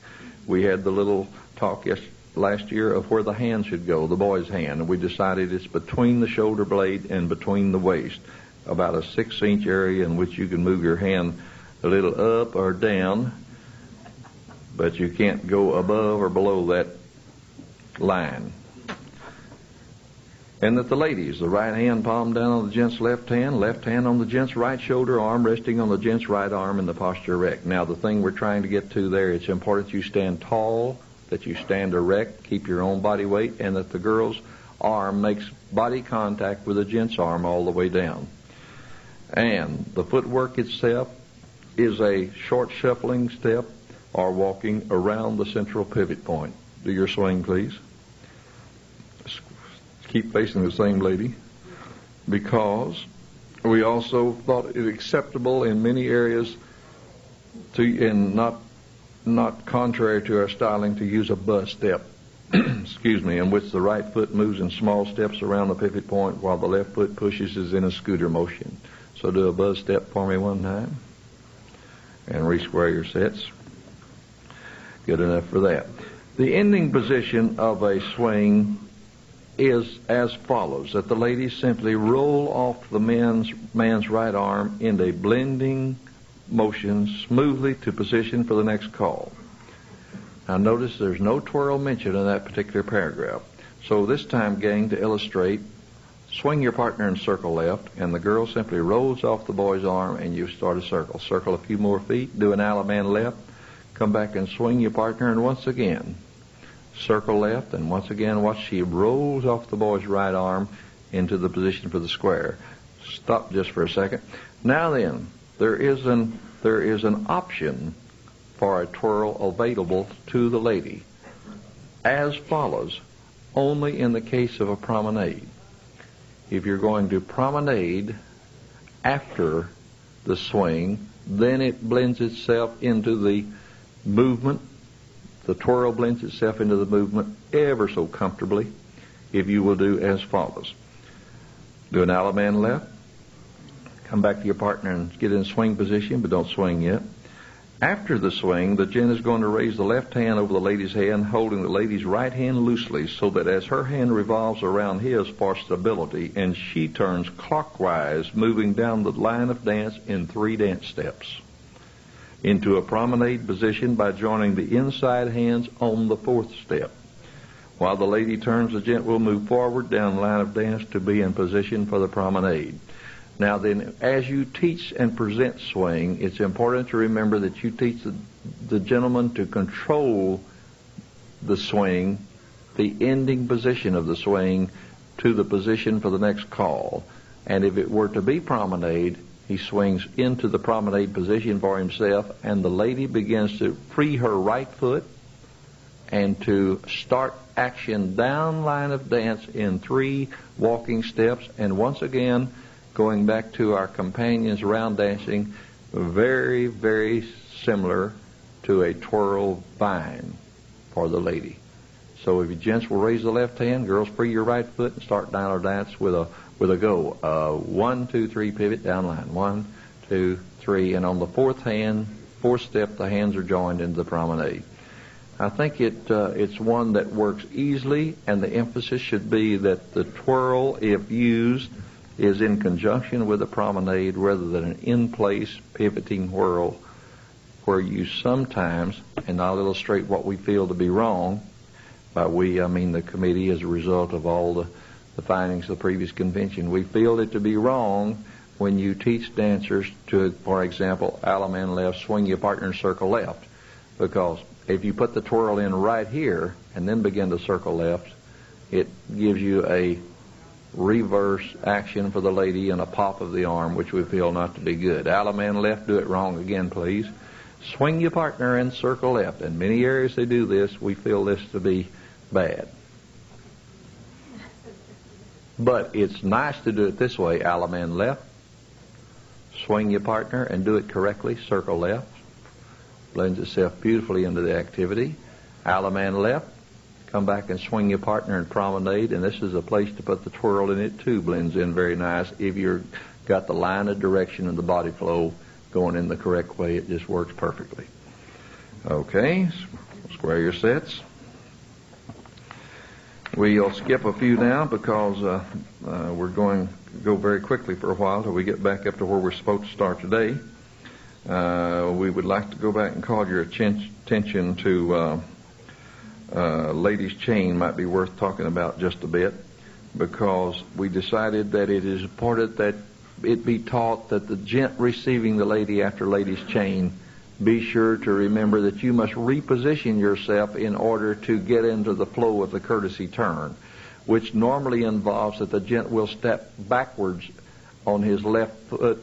We had the little talk last year of where the hand should go, the boy's hand, and we decided it's between the shoulder blade and between the waist, about a 6-inch area in which you can move your hand a little up or down, but you can't go above or below that line. And that the ladies, the right hand palm down on the gent's left hand on the gent's right shoulder, arm resting on the gent's right arm, in the posture erect. Now, the thing we're trying to get to there, it's important you stand tall, that you stand erect, keep your own body weight, and that the girl's arm makes body contact with the gent's arm all the way down. And the footwork itself is a short shuffling step or walking around the central pivot point. Do your swing, please. Keep facing the same lady, because we also thought it acceptable in many areas and not contrary to our styling, to use a buzz step, in which the right foot moves in small steps around the pivot point while the left foot pushes as in a scooter motion. So do a buzz step for me one time and re-square your sets. Good enough for that. The ending position of a swing is as follows, that the ladies simply roll off the man's right arm in a blending motion smoothly to position for the next call. Now notice there's no twirl mentioned in that particular paragraph. So this time, gang, to illustrate, swing your partner in circle left, and the girl simply rolls off the boy's arm and you start a circle. Circle a few more feet, do an Alaman left, come back and swing your partner, and once again circle left, and once again watch she rolls off the boy's right arm into the position for the square. Stop just for a second. Now then, there is an option for a twirl available to the lady, as follows, only in the case of a promenade. If you're going to promenade after the swing, then it blends itself into the movement. The twirl blends itself into the movement ever so comfortably, if you will do as follows. Do an Alaman left. Come back to your partner and get in swing position, but don't swing yet. After the swing, the gent is going to raise the left hand over the lady's hand, holding the lady's right hand loosely, so that as her hand revolves around his for stability, and she turns clockwise, moving down the line of dance in 3 dance steps, into a promenade position by joining the inside hands on the 4th step. While the lady turns, the gent will move forward down the line of dance to be in position for the promenade. Now then, as you teach and present swing, it's important to remember that you teach the gentleman to control the swing the ending position of the swing to the position for the next call. And if it were to be promenade, he swings into the promenade position for himself, and the lady begins to free her right foot and to start action down line of dance in 3 walking steps. And once again, going back to our companions round dancing, very, very similar to a twirl vine for the lady. So if you gents will raise the left hand, girls free your right foot and start down our dance with a go. 1, 2, 3 pivot down line. 1, 2, 3, and on the fourth step, the hands are joined into the promenade. I think it's one that works easily, and the emphasis should be that the twirl, if used, is in conjunction with the promenade rather than an in-place pivoting whirl, where you sometimes, and I'll illustrate what we feel to be wrong. By we, I mean the committee as a result of all the findings of the previous convention. We feel it to be wrong when you teach dancers to, for example, Alaman left, swing your partner and circle left. Because if you put the twirl in right here and then begin to circle left, it gives you a reverse action for the lady and a pop of the arm, which we feel not to be good. Alaman left, do it wrong again, please. Swing your partner and circle left. In many areas they do this. We feel this to be bad. But it's nice to do it this way. Alaman left, swing your partner and do it correctly, circle left. Blends itself beautifully into the activity. Alaman left, come back and swing your partner and promenade, and this is a place to put the twirl in it too. Blends in very nice. If you've got the line of direction and the body flow going in the correct way, it just works perfectly. Okay, square your sets. We'll skip a few now because we're going to go very quickly for a while till we get back up to where we're supposed to start today. We would like to go back and call your attention to ladies' chain. Might be worth talking about just a bit, because we decided that it is important that it be taught that the gent receiving the lady after ladies' chain be sure to remember that you must reposition yourself in order to get into the flow of the courtesy turn, which normally involves that the gent will step backwards on his left foot,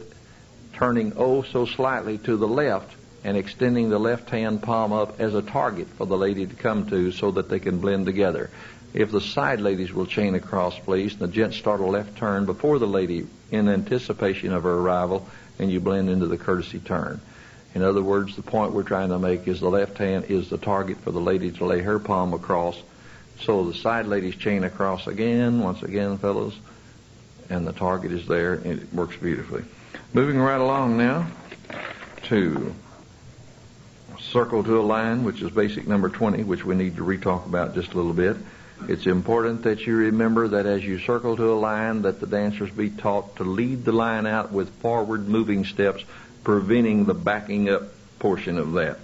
turning oh so slightly to the left and extending the left hand palm up as a target for the lady to come to so that they can blend together. If the side ladies will chain across, please, and the gent start a left turn before the lady in anticipation of her arrival, and you blend into the courtesy turn. In other words, the point we're trying to make is the left hand is the target for the lady to lay her palm across. So the side ladies chain across again, once again, fellows, and the target is there, and it works beautifully. Moving right along now to circle to a line, which is basic number 20, which we need to re-talk about just a little bit. It's important that you remember that as you circle to a line, that the dancers be taught to lead the line out with forward moving steps, preventing the backing up portion of that.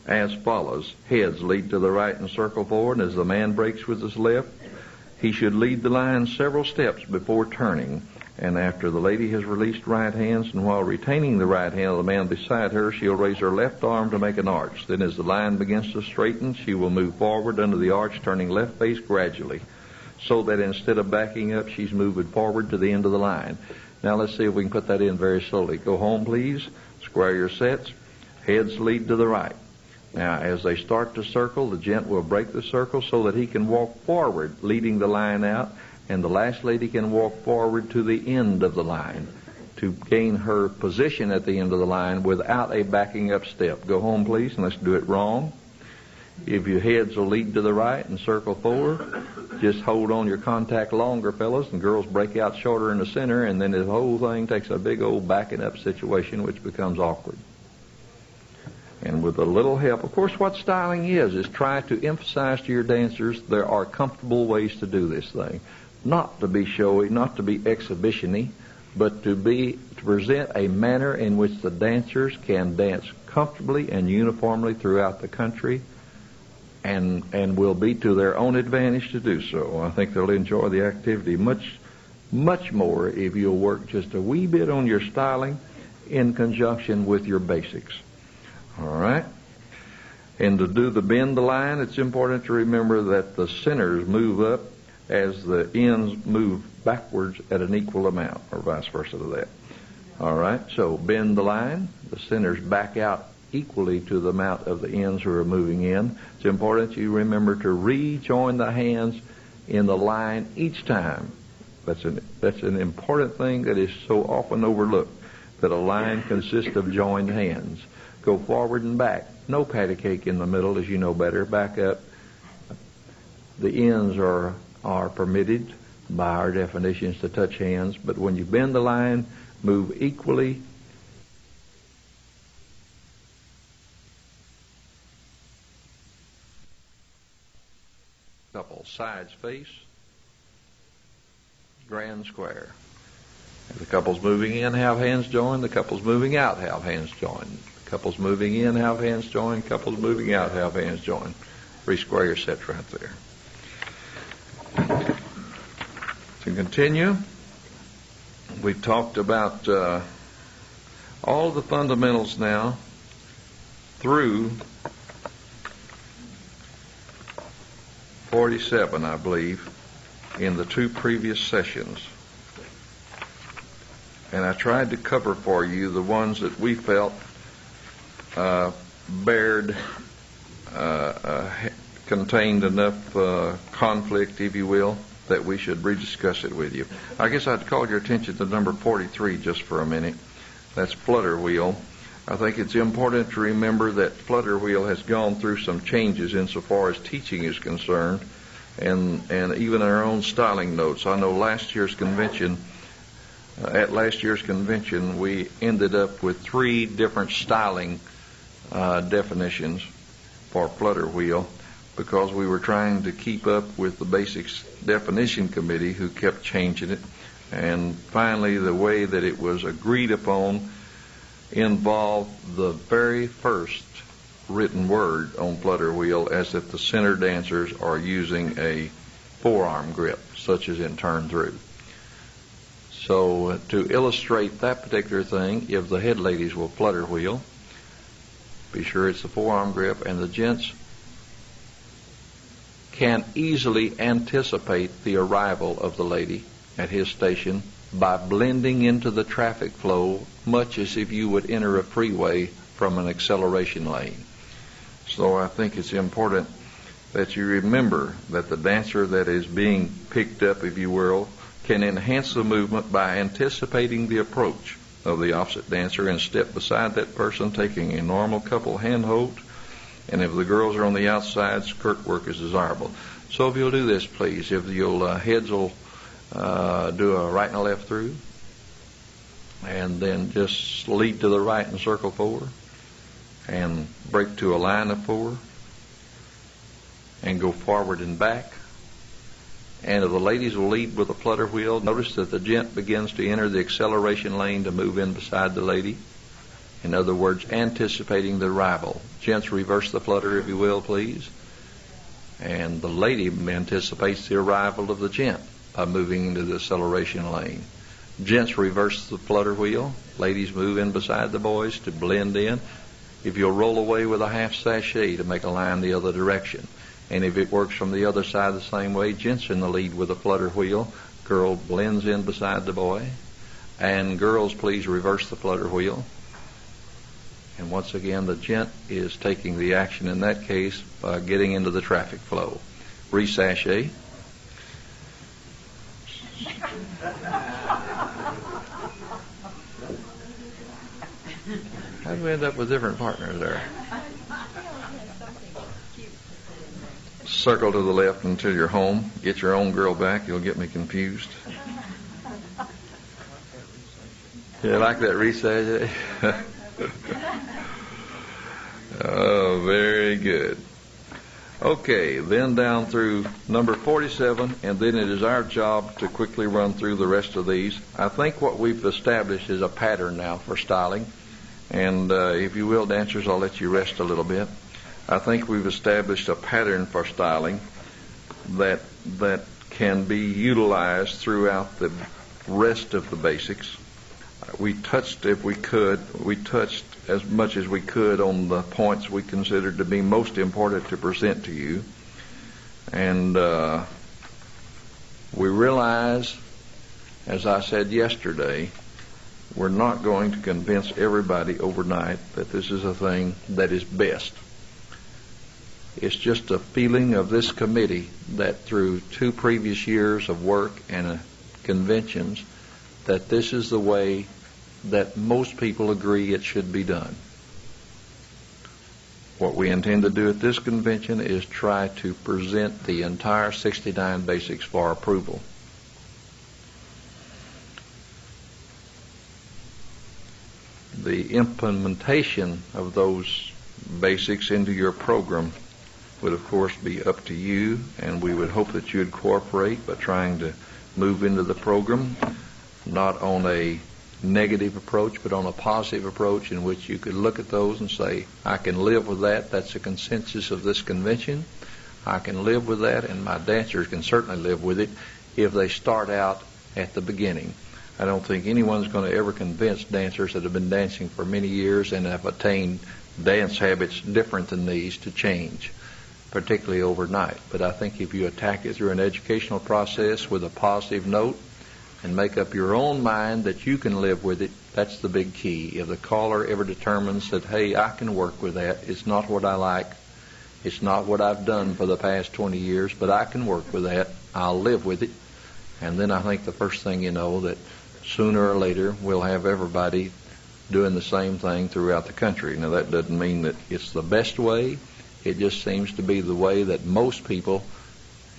As follows: heads lead to the right and circle forward. As the man breaks with his left, he should lead the line several steps before turning. And after the lady has released right hands, and while retaining the right hand of the man beside her, she'll raise her left arm to make an arch. Then as the line begins to straighten, she will move forward under the arch, turning left face gradually, so that instead of backing up, she's moving forward to the end of the line. Now let's see if we can put that in very slowly. Go home, please. Square your sets. Heads lead to the right. Now, as they start to circle, the gent will break the circle so that he can walk forward, leading the line out, and the last lady can walk forward to the end of the line to gain her position at the end of the line without a backing up step. Go home, please, and let's do it wrong. If your heads will lead to the right and circle forward, just hold on your contact longer, fellas, and girls break out shorter in the center, and then the whole thing takes a big old backing up situation, which becomes awkward. And with a little help, of course, what styling is try to emphasize to your dancers there are comfortable ways to do this thing. Not to be showy, not to be exhibition-y, but to present a manner in which the dancers can dance comfortably and uniformly throughout the country, and will be to their own advantage to do so. I think they'll enjoy the activity much, much more if you'll work just a wee bit on your styling in conjunction with your basics. All right. And to do the bend the line, it's important to remember that the centers move up as the ends move backwards at an equal amount, or vice versa to that. All right, so bend the line. The centers back out equally to the amount of the ends who are moving in. It's important you remember to rejoin the hands in the line each time. That's an important thing that is so often overlooked, that a line consists of joined hands. Go forward and back. No patty cake in the middle, as you know better. Back up. The ends are permitted by our definitions to touch hands, but when you bend the line, move equally. Couple sides face, grand square. If the couple's moving in, have hands joined. The couple's moving out, have hands joined. Couples moving in, have hands joined. Couples moving out, have hands joined. 3 square sets right there. To continue, we've talked about all the fundamentals now through 47, I believe, in the 2 previous sessions. And I tried to cover for you the ones that we felt contained enough conflict, if you will, that we should rediscuss it with you. I guess I'd call your attention to number 43 just for a minute. That's flutter wheel. I think it's important to remember that flutter wheel has gone through some changes insofar as teaching is concerned, and even our own styling notes. I know at last year's convention, we ended up with 3 different styling definitions for flutter wheel, because we were trying to keep up with the Basics Definition Committee, who kept changing it. And finally, the way that it was agreed upon involved the very first written word on flutter wheel, as if the center dancers are using a forearm grip, such as in turn through. So to illustrate that particular thing, if the head ladies will flutter wheel, be sure it's the forearm grip, and the gents can easily anticipate the arrival of the lady at his station by blending into the traffic flow, much as if you would enter a freeway from an acceleration lane. So I think it's important that you remember that the dancer that is being picked up, if you will, can enhance the movement by anticipating the approach of the opposite dancer and step beside that person, taking a normal couple handhold. And if the girls are on the outside, skirt work is desirable. So if you'll do this, please, if you'll heads will do a right and a left through, and then just lead to the right and circle 4, and break to a line of 4, and go forward and back. And if the ladies will lead with a flutter wheel, notice that the gent begins to enter the acceleration lane to move in beside the lady. In other words, anticipating the arrival. Gents, reverse the flutter, if you will, please. And the lady anticipates the arrival of the gent by moving into the acceleration lane. Gents, reverse the flutter wheel. Ladies, move in beside the boys to blend in. If you'll roll away with a half sachet to make a line the other direction. And if it works from the other side the same way, gents in the lead with a flutter wheel. Girl blends in beside the boy. And girls, please reverse the flutter wheel. And once again, the gent is taking the action in that case by getting into the traffic flow. Re-sachet. How do we end up with different partners there? Circle to the left until you're home. Get your own girl back. You'll get me confused. You like that re-sachet? Oh, very good. Okay, then down through number 47, and then it is our job to quickly run through the rest of these. I think what we've established is a pattern now for styling. And if you will, dancers, I'll let you rest a little bit. I think we've established a pattern for styling that can be utilized throughout the rest of the basics. We touched as much as we could on the points we considered to be most important to present to you. And we realize, as I said yesterday, we're not going to convince everybody overnight that this is a thing that is best. It's just a feeling of this committee that through 2 previous years of work and conventions, that this is the way that most people agree it should be done. What we intend to do at this convention is try to present the entire 69 basics for approval. The implementation of those basics into your program would, of course, be up to you, and we would hope that you'd cooperate by trying to move into the program, not on a negative approach, but on a positive approach in which you could look at those and say, I can live with that. That's a consensus of this convention. I can live with that, and my dancers can certainly live with it if they start out at the beginning. I don't think anyone's going to ever convince dancers that have been dancing for many years and have attained dance habits different than these to change, particularly overnight. But I think if you attack it through an educational process with a positive note and make up your own mind that you can live with it, that's the big key. If the caller ever determines that, hey, I can work with that, it's not what I like, it's not what I've done for the past 20 years, but I can work with that, I'll live with it. And then I think the first thing you know that sooner or later we'll have everybody doing the same thing throughout the country. Now that doesn't mean that it's the best way. It just seems to be the way that most people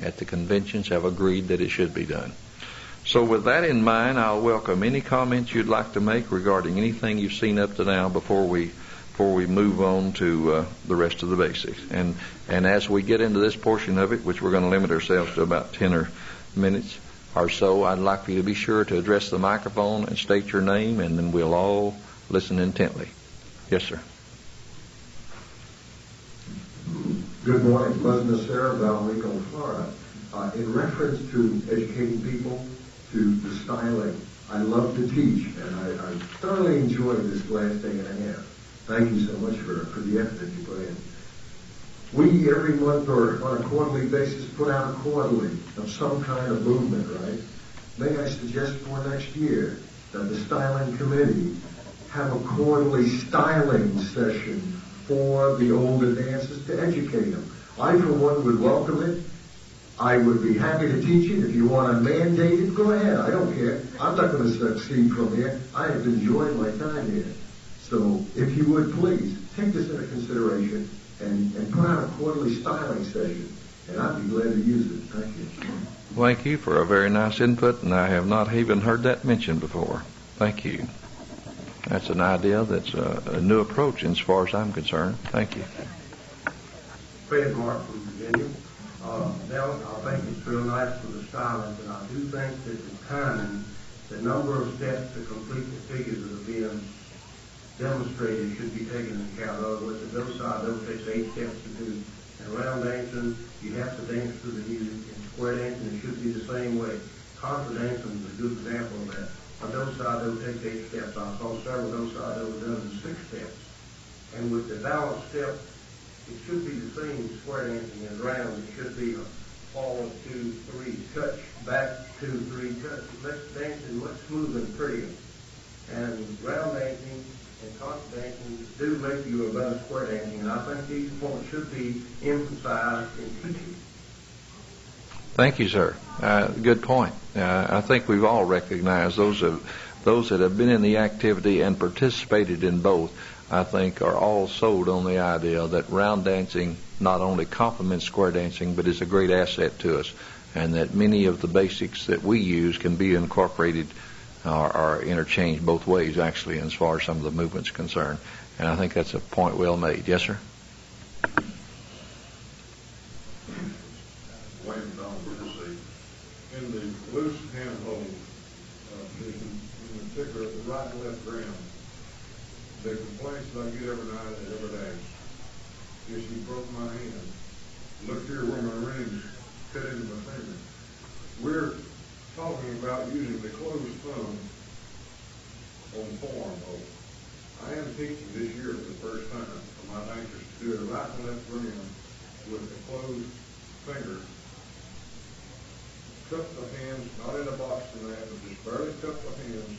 at the conventions have agreed that it should be done. So with that in mind, I'll welcome any comments you'd like to make regarding anything you've seen up to now before we move on to the rest of the basics. And as we get into this portion of it, which we're going to limit ourselves to about 10 minutes or so, I'd like for you to be sure to address the microphone and state your name, and then we'll all listen intently. Yes, sir. Good morning, President Sarah, Valrico, Florida. In reference to educating people to the styling, I love to teach, and I thoroughly enjoyed this last day and a half. Thank you so much for the effort that you put in. We, every month or on a quarterly basis, put out a quarterly of some kind of movement, right? May I suggest for next year that the styling committee have a quarterly styling session for the older dancers to educate them. I, for one, would welcome it. I would be happy to teach it. If you want to mandate it, go ahead. I don't care. I'm not going to succeed from here. I have enjoyed my time here. So if you would, please, take this into consideration and put out a quarterly styling session. And I'd be glad to use it. Thank you. Thank you for a very nice input, and I have not even heard that mentioned before. Thank you. That's an idea that's a new approach as far as I'm concerned. Thank you. Fred Mark from Virginia. Now, I think it's real nice for the styling, and I do think that the time, the number of steps to complete the figures that are being demonstrated should be taken into account. In other words, the those side, those takes 8 steps to do. And round dancing, you have to dance to the music. And square dancing, it should be the same way. Contra dancing is a good example of that. On those side, those takes 8 steps. I saw several of those side, those done in 6 steps. And with the balance step, it should be the same as square dancing and round. It should be a fall, 2, 3, touch, back, 2, 3, touch. It makes dancing much smoother and prettier. And round dancing and contra dancing do make you a better square dancing. And I think these points should be emphasized in teaching. Thank you, sir. Good point. I think we've all recognized those that have been in the activity and participated in both, I think, are all sold on the idea that round dancing not only complements square dancing, but is a great asset to us, and that many of the basics that we use can be incorporated or interchanged both ways, actually, as far as some of the movement's concerned. And I think that's a point well made. Yes, sir? In the loose handhold position, in particular the right and left ground, the complaints that I get every night at every dance is you broke my hand. Look here where my rings cut into my finger. We're talking about using the closed thumb on forearm hold. I am teaching this year for the first time for my dancers to do a right and left rim with a closed finger. Cup the hands, not in a box and that, but just barely cup the hands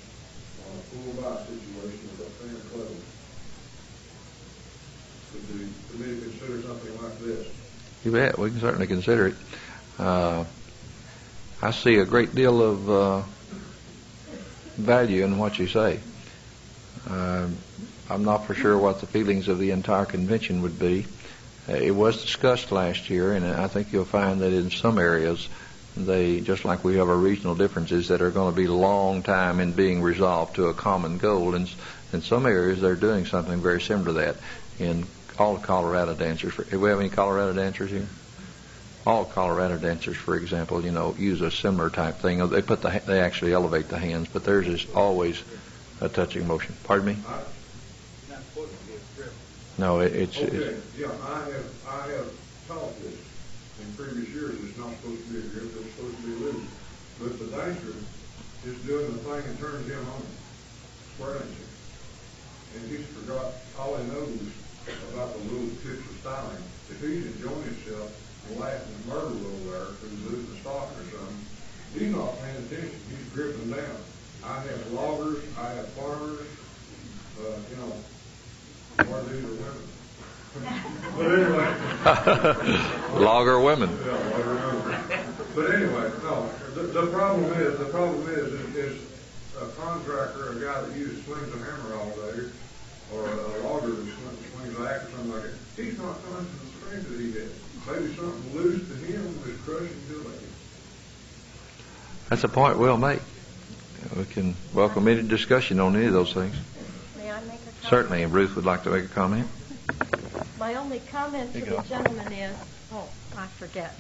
on a full by situation with that finger closed. Could the committee consider something like this? You bet. We can certainly consider it. I see a great deal of value in what you say. I'm not for sure what the feelings of the entire convention would be. It was discussed last year, and I think you'll find that in some areas, they, just like we have our regional differences that are going to be a long time in being resolved to a common goal, and in some areas they're doing something very similar to that. In all the Colorado dancers, do we have any Colorado dancers here? All Colorado dancers, for example, use a similar type thing. They actually elevate the hands, but theirs is always a touching motion. Pardon me? Not supposed to be a grip. No, it's. Okay. Yeah, I have taught this in previous years. It's not supposed to be a grip. It's supposed to be loose. But the dancer is doing the thing and turns him on, square dancing, and he's forgot all he knows about the little tips of styling. If he's enjoying himself and laughing at murder over there because he's losing a stock or something, he's not paying attention. He's gripping down. I have loggers, I have farmers, more of these are women. But anyway. Logger women. Yeah, logger women. But anyway, no, the problem is a contractor, a guy that uses swings a hammer all day, or a logger that swings an axe or something like that, he's not conscious of the strength that he has. Maybe something loose to him is crushing his leg. That's a point well made. We can welcome any discussion on any of those things. May I make a comment? Certainly, and Ruth would like to make a comment. My only comment to the gentleman is, I forget.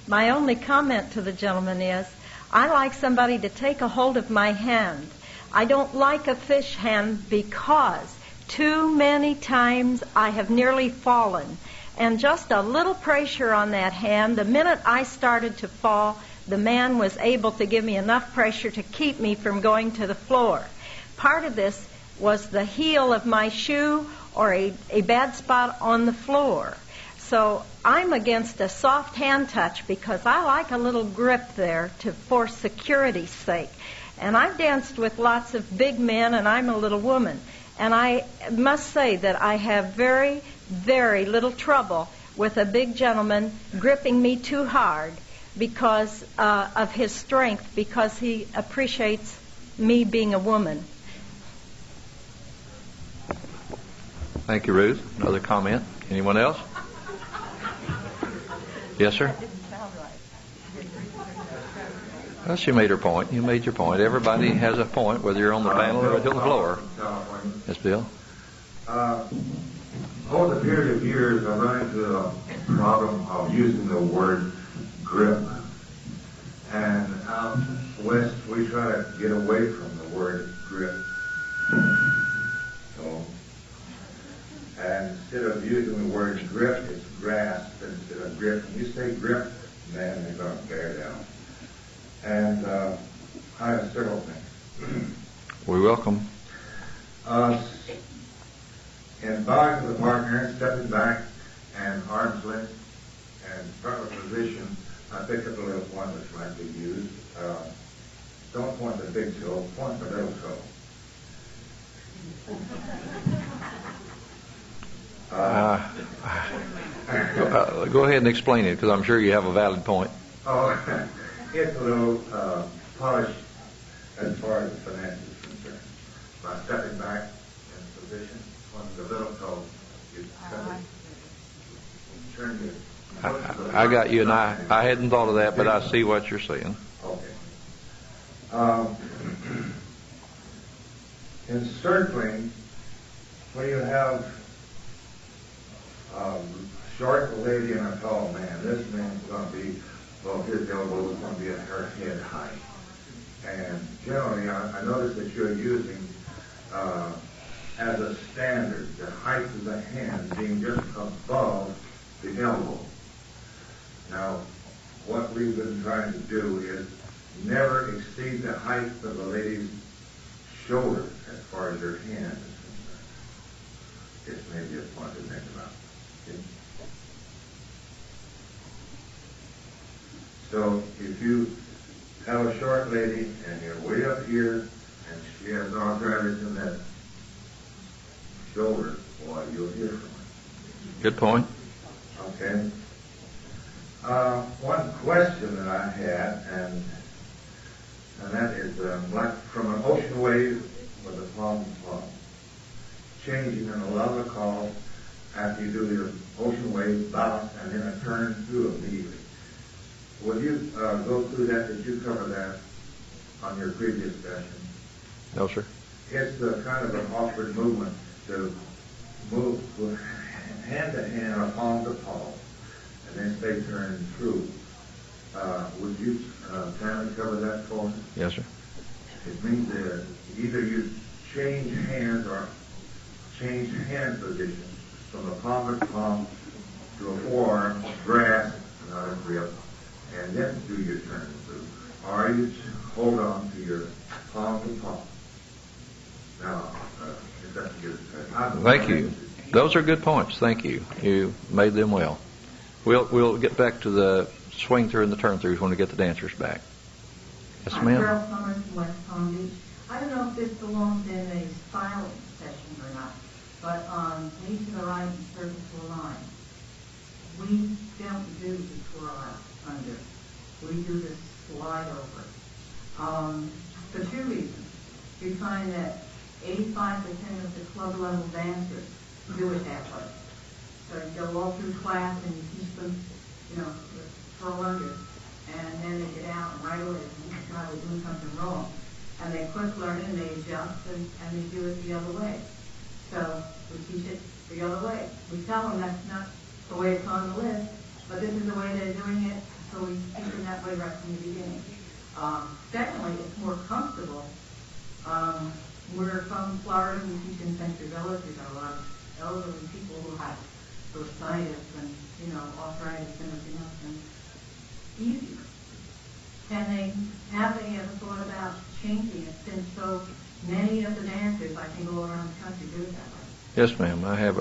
My only comment to the gentleman is, I like somebody to take a hold of my hand. I don't like a fish hand because too many times I have nearly fallen. And just a little pressure on that hand, the minute I started to fall, the man was able to give me enough pressure to keep me from going to the floor. Part of this was the heel of my shoe or a bad spot on the floor. So I'm against a soft hand touch because I like a little grip there for security's sake. And I've danced with lots of big men, and I'm a little woman. And I must say that I have very, very little trouble with a big gentleman gripping me too hard because of his strength, because he appreciates me being a woman. Thank you, Ruth. Another comment? Anyone else? Yes, sir? That didn't sound right. Well, she made her point. You made your point. Everybody has a point, whether you're on the panel or on the floor. Yes, Bill? Over the period of years, I've run into a problem of using the word grip. And out west, we try to get away from the word grip. So, and instead of using the word grip, it's grasp instead of grip. When you say grip, man, they're going to bear down. And I have several things. We welcome. In bowing to the partner, stepping back, and arm's length, and proper position, I picked up a little point which might be used. Don't point the big toe, point the little toe. Go ahead and explain it, because I'm sure you have a valid point. Oh, it's a little polished as far as the finance is concerned. By stepping back in position, pointing the little toe, you turn your... I got you, and I hadn't thought of that, but I see what you're saying. Okay. In circling, when you have a short lady and a tall man, this man's going to be, well, his elbow is going to be at her head height. And generally, I notice that you're using as a standard the height of the hand being just above the elbow. Now, what we've been trying to do is never exceed the height of the lady's shoulder as far as her hand is concerned. This may be a point to think about. Okay? So if you have a short lady and you're way up here and she has arthritis in that shoulder, boy, you'll hear from her. Good point. Okay. One question that I had, and that is like from an ocean wave with a palm to palm, changing in a level call after you do your ocean wave bounce and then a turn through immediately. Will you go through that? Did you cover that on your previous session? No, sir. It's kind of an awkward movement to move hand to hand or palm to palm and then stay turned through. Would you kindly cover that for us? Yes, sir. It means that either you change hands or change hand position from a palm to palm to a forearm, grasp, not a grip, and then do your turn through. Or you hold on to your palm to palm. Now, if that's good. Thank you. Those are good points. Thank you. You made them well. We'll get back to the swing through and the turn throughs when we get the dancers back. Yes, I'm ma'am. Carol Summers from West Palm Beach. I don't know if this belongs in a styling session or not, but on knee to the right and circle to a line, we don't do the twirl out under. We do the slide over. For two reasons. We find that 85% of the club level dancers do it that way. So you go all through class and you teach them, the twirl under, and then they get out and right away and try to do something wrong. And they quick learn and they adjust and they do it the other way. So we teach it the other way. We tell them that's not the way it's on the list, but this is the way they're doing it, so we teach them that way right from the beginning. Secondly, it's more comfortable. We're from Florida. We teach in Century Village. We've got a lot of elderly people who have bursitis and, arthritis and everything else. And easier. Have they ever thought about changing it since so many of the dancers, I can go around the country, do it that way? Yes, ma'am. I have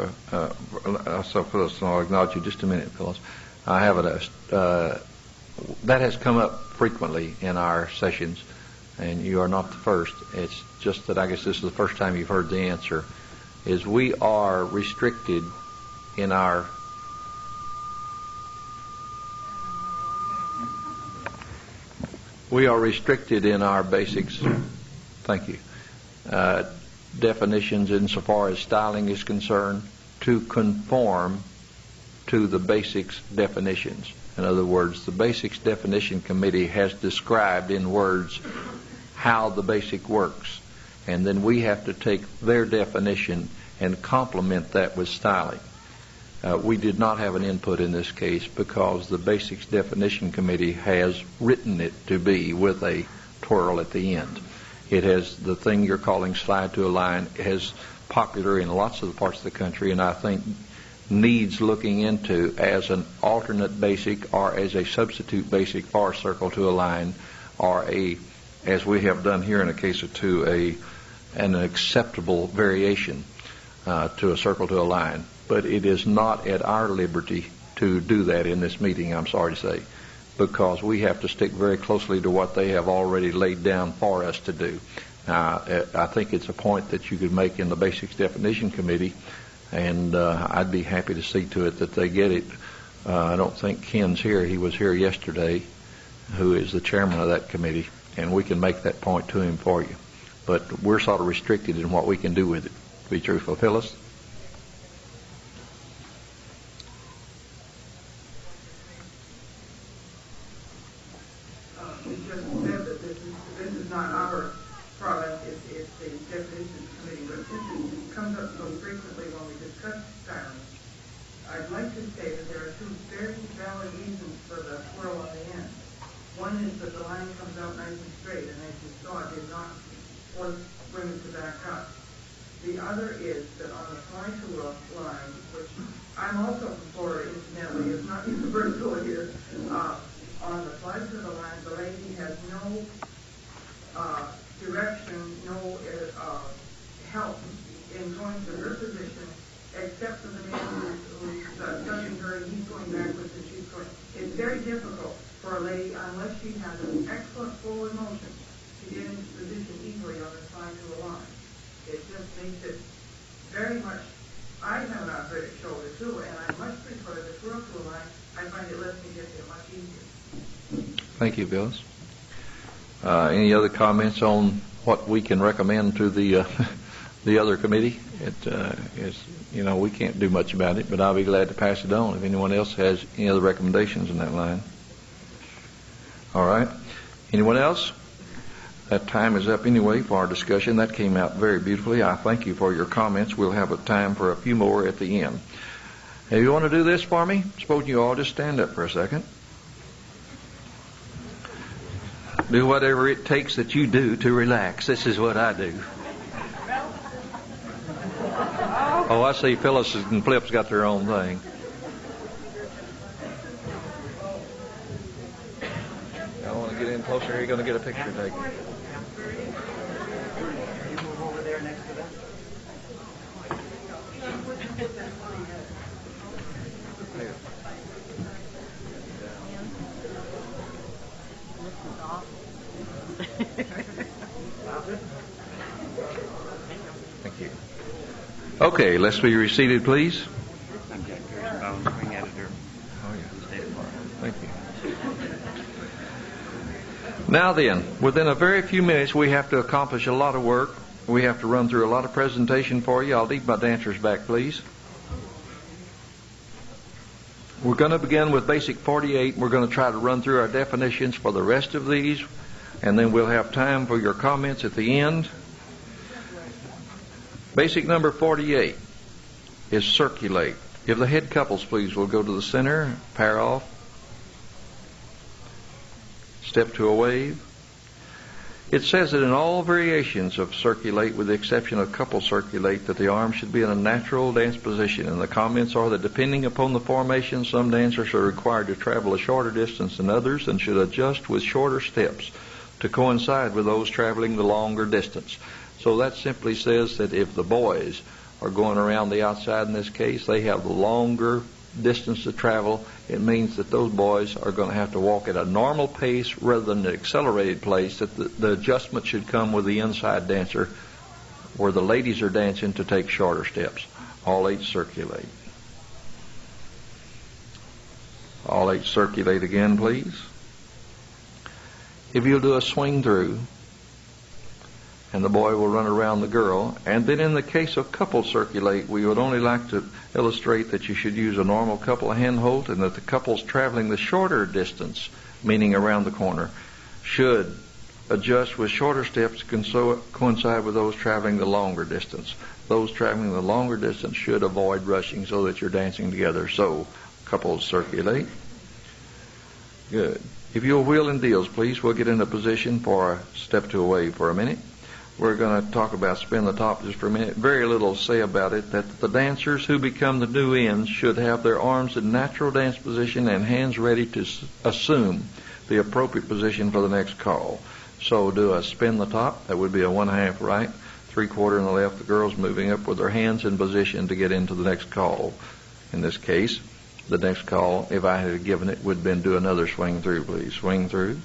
so Phyllis, I'll acknowledge you just a minute, Phyllis. I have that has come up frequently in our sessions, and you are not the first. It's just that I guess this is the first time you've heard the answer, is we are restricted in our basics, thank you, definitions insofar as styling is concerned to conform to the basics definitions. In other words, the Basics Definition Committee has described in words how the basic works, and then we have to take their definition and complement that with styling. We did not have an input in this case because the Basics Definition Committee has written it to be with a twirl at the end. It has the thing you're calling slide to a line, is popular in lots of the parts of the country, and I think needs looking into as an alternate basic or as a substitute basic for a circle to a line, or as we have done here in a case or two, an acceptable variation to a circle to a line. But it is not at our liberty to do that in this meeting, I'm sorry to say, because we have to stick very closely to what they have already laid down for us to do. I think it's a point that you could make in the Basics Definition Committee, and I'd be happy to see to it that they get it. I don't think Ken's here. He was here yesterday, who is the chairman of that committee, and we can make that point to him for you. But we're sort of restricted in what we can do with it, to be truthful. Phyllis? You just said that this is not our product, it's the definitions committee, but since it comes up so frequently when we discuss styling, I'd like to say that there are two very valid reasons for the twirl on the end. One is that the line comes out nice and straight, and as you saw, it did not force women to back up. The other is that on the fly to line, which I'm also from Florida, incidentally, it's not universal here, on the fly to the line, the lady has no direction, no help in going to her position Thank you, Phyllis. Any other comments on what we can recommend to the the other committee? We can't do much about it, but I'll be glad to pass it on if anyone else has any other recommendations in that line. All right. Anyone else? That time is up anyway for our discussion. That came out very beautifully. I thank you for your comments. We'll have a time for a few more at the end. If you want to do this for me, suppose you all just stand up for a second. Do whatever it takes that you do to relax. This is what I do. Oh, I see Phyllis and Flip's got their own thing. I want to get in closer. You're going to get a picture taken. You move over there next to them. Thank you. Okay, let's be seated, please. I'm Jack Pierce, Bound Spring Editor. Oh, yeah. State of Florida. Thank you. Now then, within a very few minutes, we have to accomplish a lot of work. We have to run through a lot of presentation for you. I'll need my dancers back, please. We're going to begin with Basic 48. We're going to try to run through our definitions for the rest of these, and then we'll have time for your comments at the end. Basic number 48 is circulate. If the head couples, please, will go to the center, pair off, step to a wave. It says that in all variations of circulate, with the exception of couple circulate, that the arms should be in a natural dance position. And the comments are that depending upon the formation, some dancers are required to travel a shorter distance than others and should adjust with shorter steps to coincide with those traveling the longer distance. So that simply says that if the boys are going around the outside in this case, they have the longer distance to travel. It means that those boys are going to have to walk at a normal pace rather than an accelerated pace, that the adjustment should come with the inside dancer, where the ladies are dancing, to take shorter steps. All eight circulate. All eight circulate again, please. If you'll do a swing through, and the boy will run around the girl. And then in the case of couple circulate, we would only like to illustrate that you should use a normal couple handhold, and that the couples traveling the shorter distance, meaning around the corner, should adjust with shorter steps to coincide with those traveling the longer distance. Those traveling the longer distance should avoid rushing so that you're dancing together. So, couples circulate. Good. If you'll wheel and deals, please, we'll get into position for a step to a wave for a minute. We're going to talk about spin the top just for a minute. Very little to say about it, that the dancers who become the new ends should have their arms in natural dance position and hands ready to assume the appropriate position for the next call. So do a spin the top. That would be a 1/2 right, 3/4 in the left. The girls moving up with their hands in position to get into the next call. In this case, the next call, if I had given it, would have been do another swing through, please. Swing through.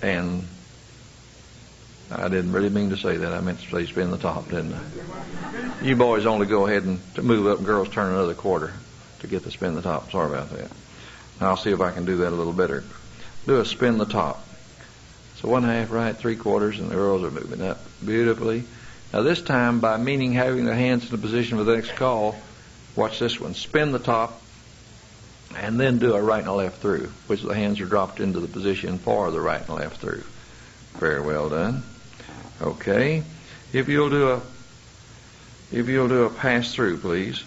And I didn't really mean to say that. I meant to say spin the top, didn't I? You boys only go ahead and move up, and girls turn another quarter to get the spin the top. Sorry about that. Now I'll see if I can do that a little better. Do a spin the top. So 1/2 right, 3/4, and the girls are moving up beautifully. Now this time, by meaning having their hands in the position for the next call, watch this one. Spin the top, and then do a right and a left through, which the hands are dropped into the position for the right and left through. Very well done. Okay. If you'll do a pass through, please.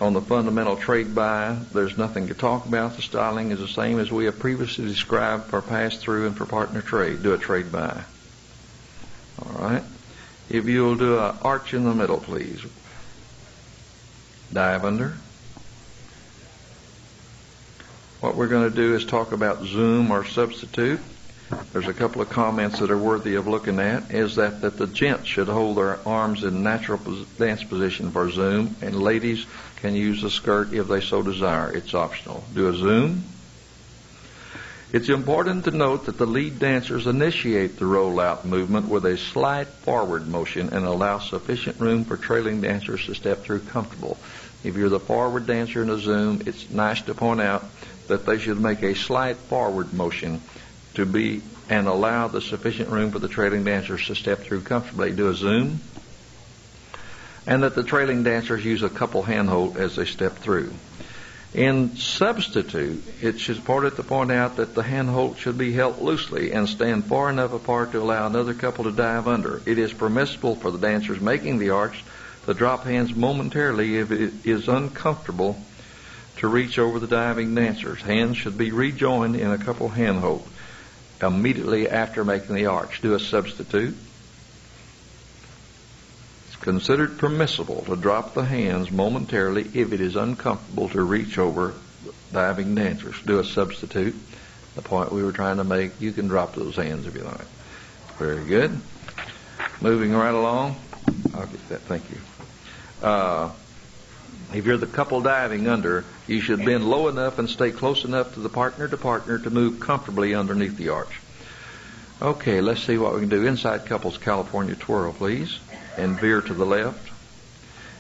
On the fundamental trade by, there's nothing to talk about. The styling is the same as we have previously described for pass through and for partner trade. Do a trade by. All right. If you'll do an arch in the middle, please. Dive under. What we're going to do is talk about zoom or substitute. There's a couple of comments that are worthy of looking at. Is that the gents should hold their arms in natural dance position for zoom, and ladies can use the skirt if they so desire. It's optional. Do a zoom. It's important to note that the lead dancers initiate the rollout movement with a slight forward motion and allow sufficient room for trailing dancers to step through comfortable. If you're the forward dancer in a zoom, it's nice to point out that they should make a slight forward motion to be and allow the sufficient room for the trailing dancers to step through comfortably. Do a zoom. And that the trailing dancers use a couple handhold as they step through. In substitute, it's important to point out that the handhold should be held loosely and stand far enough apart to allow another couple to dive under. It is permissible for the dancers making the arch to drop hands momentarily if it is uncomfortable to reach over the diving dancers. Hands should be rejoined in a couple handhold immediately after making the arch. Do a substitute. It's considered permissible to drop the hands momentarily if it is uncomfortable to reach over diving dancers. Do a substitute. The point we were trying to make, you can drop those hands if you like. Very good. Moving right along. I'll get that. Thank you. If you're the couple diving under, you should bend low enough and stay close enough to the partner to move comfortably underneath the arch. Okay, let's see what we can do. Inside couples California twirl, please, and veer to the left.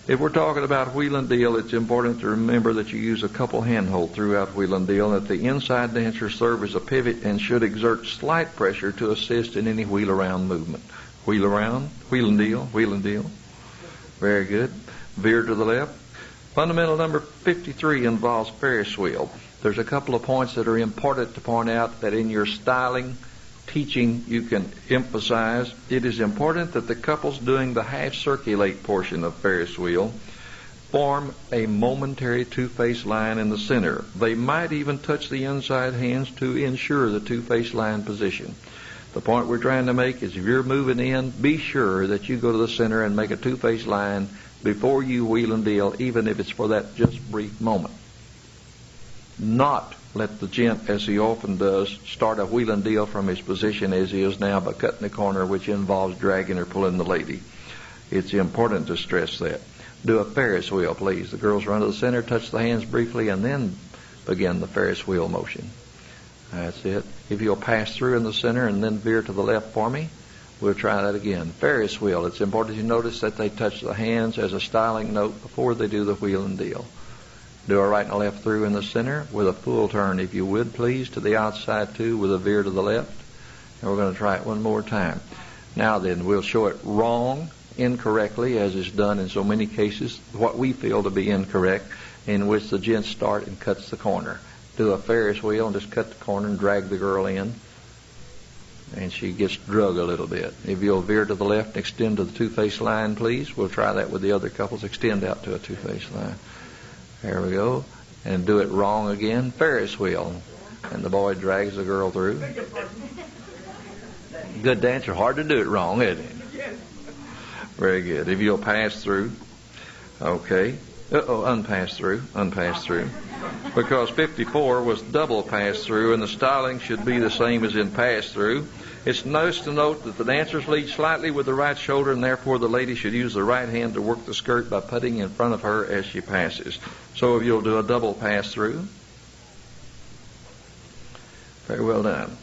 If we're talking about wheel and deal, it's important to remember that you use a couple handhold throughout wheel and deal, and that the inside dancer serve as a pivot and should exert slight pressure to assist in any wheel around movement. Wheel around, wheel and deal, wheel and deal. Very good. Veer to the left. Fundamental number 53 involves Ferris wheel. There's a couple of points that are important to point out that in your styling teaching you can emphasize. It is important that the couples doing the half circulate portion of Ferris wheel form a momentary two-face line in the center. They might even touch the inside hands to ensure the two-face line position. The point we're trying to make is if you're moving in, be sure that you go to the center and make a two-face line before you wheel and deal, even if it's for that just brief moment. Not let the gent, as he often does, start a wheel and deal from his position as he is now by cutting the corner, which involves dragging or pulling the lady. It's important to stress that. Do a Ferris wheel, please. The girls run to the center, touch the hands briefly, and then begin the Ferris wheel motion. That's it. If you'll pass through in the center and then veer to the left for me, we'll try that again. Ferris wheel. It's important you notice that they touch the hands as a styling note before they do the wheel and deal. Do a right and a left through in the center with a full turn, if you would, please, to the outside too with a veer to the left. And we're going to try it one more time. Now then, we'll show it wrong, incorrectly, as is done in so many cases, what we feel to be incorrect, in which the gent starts and cuts the corner. Do a Ferris wheel and just cut the corner and drag the girl in. And she gets drug a little bit. If you'll veer to the left and extend to the two-face line, please. We'll try that with the other couples. Extend out to a two-face line. There we go. And do it wrong again. Ferris wheel. And the boy drags the girl through. Good dancer. Hard to do it wrong, isn't it? Very good. If you'll pass through. Okay. Unpass through. Unpass through. Because 54 was double pass through, and the styling should be the same as in pass through. It's nice to note that the dancers lead slightly with the right shoulder, and therefore the lady should use the right hand to work the skirt by putting in front of her as she passes. So if you'll do a double pass through. Very well done.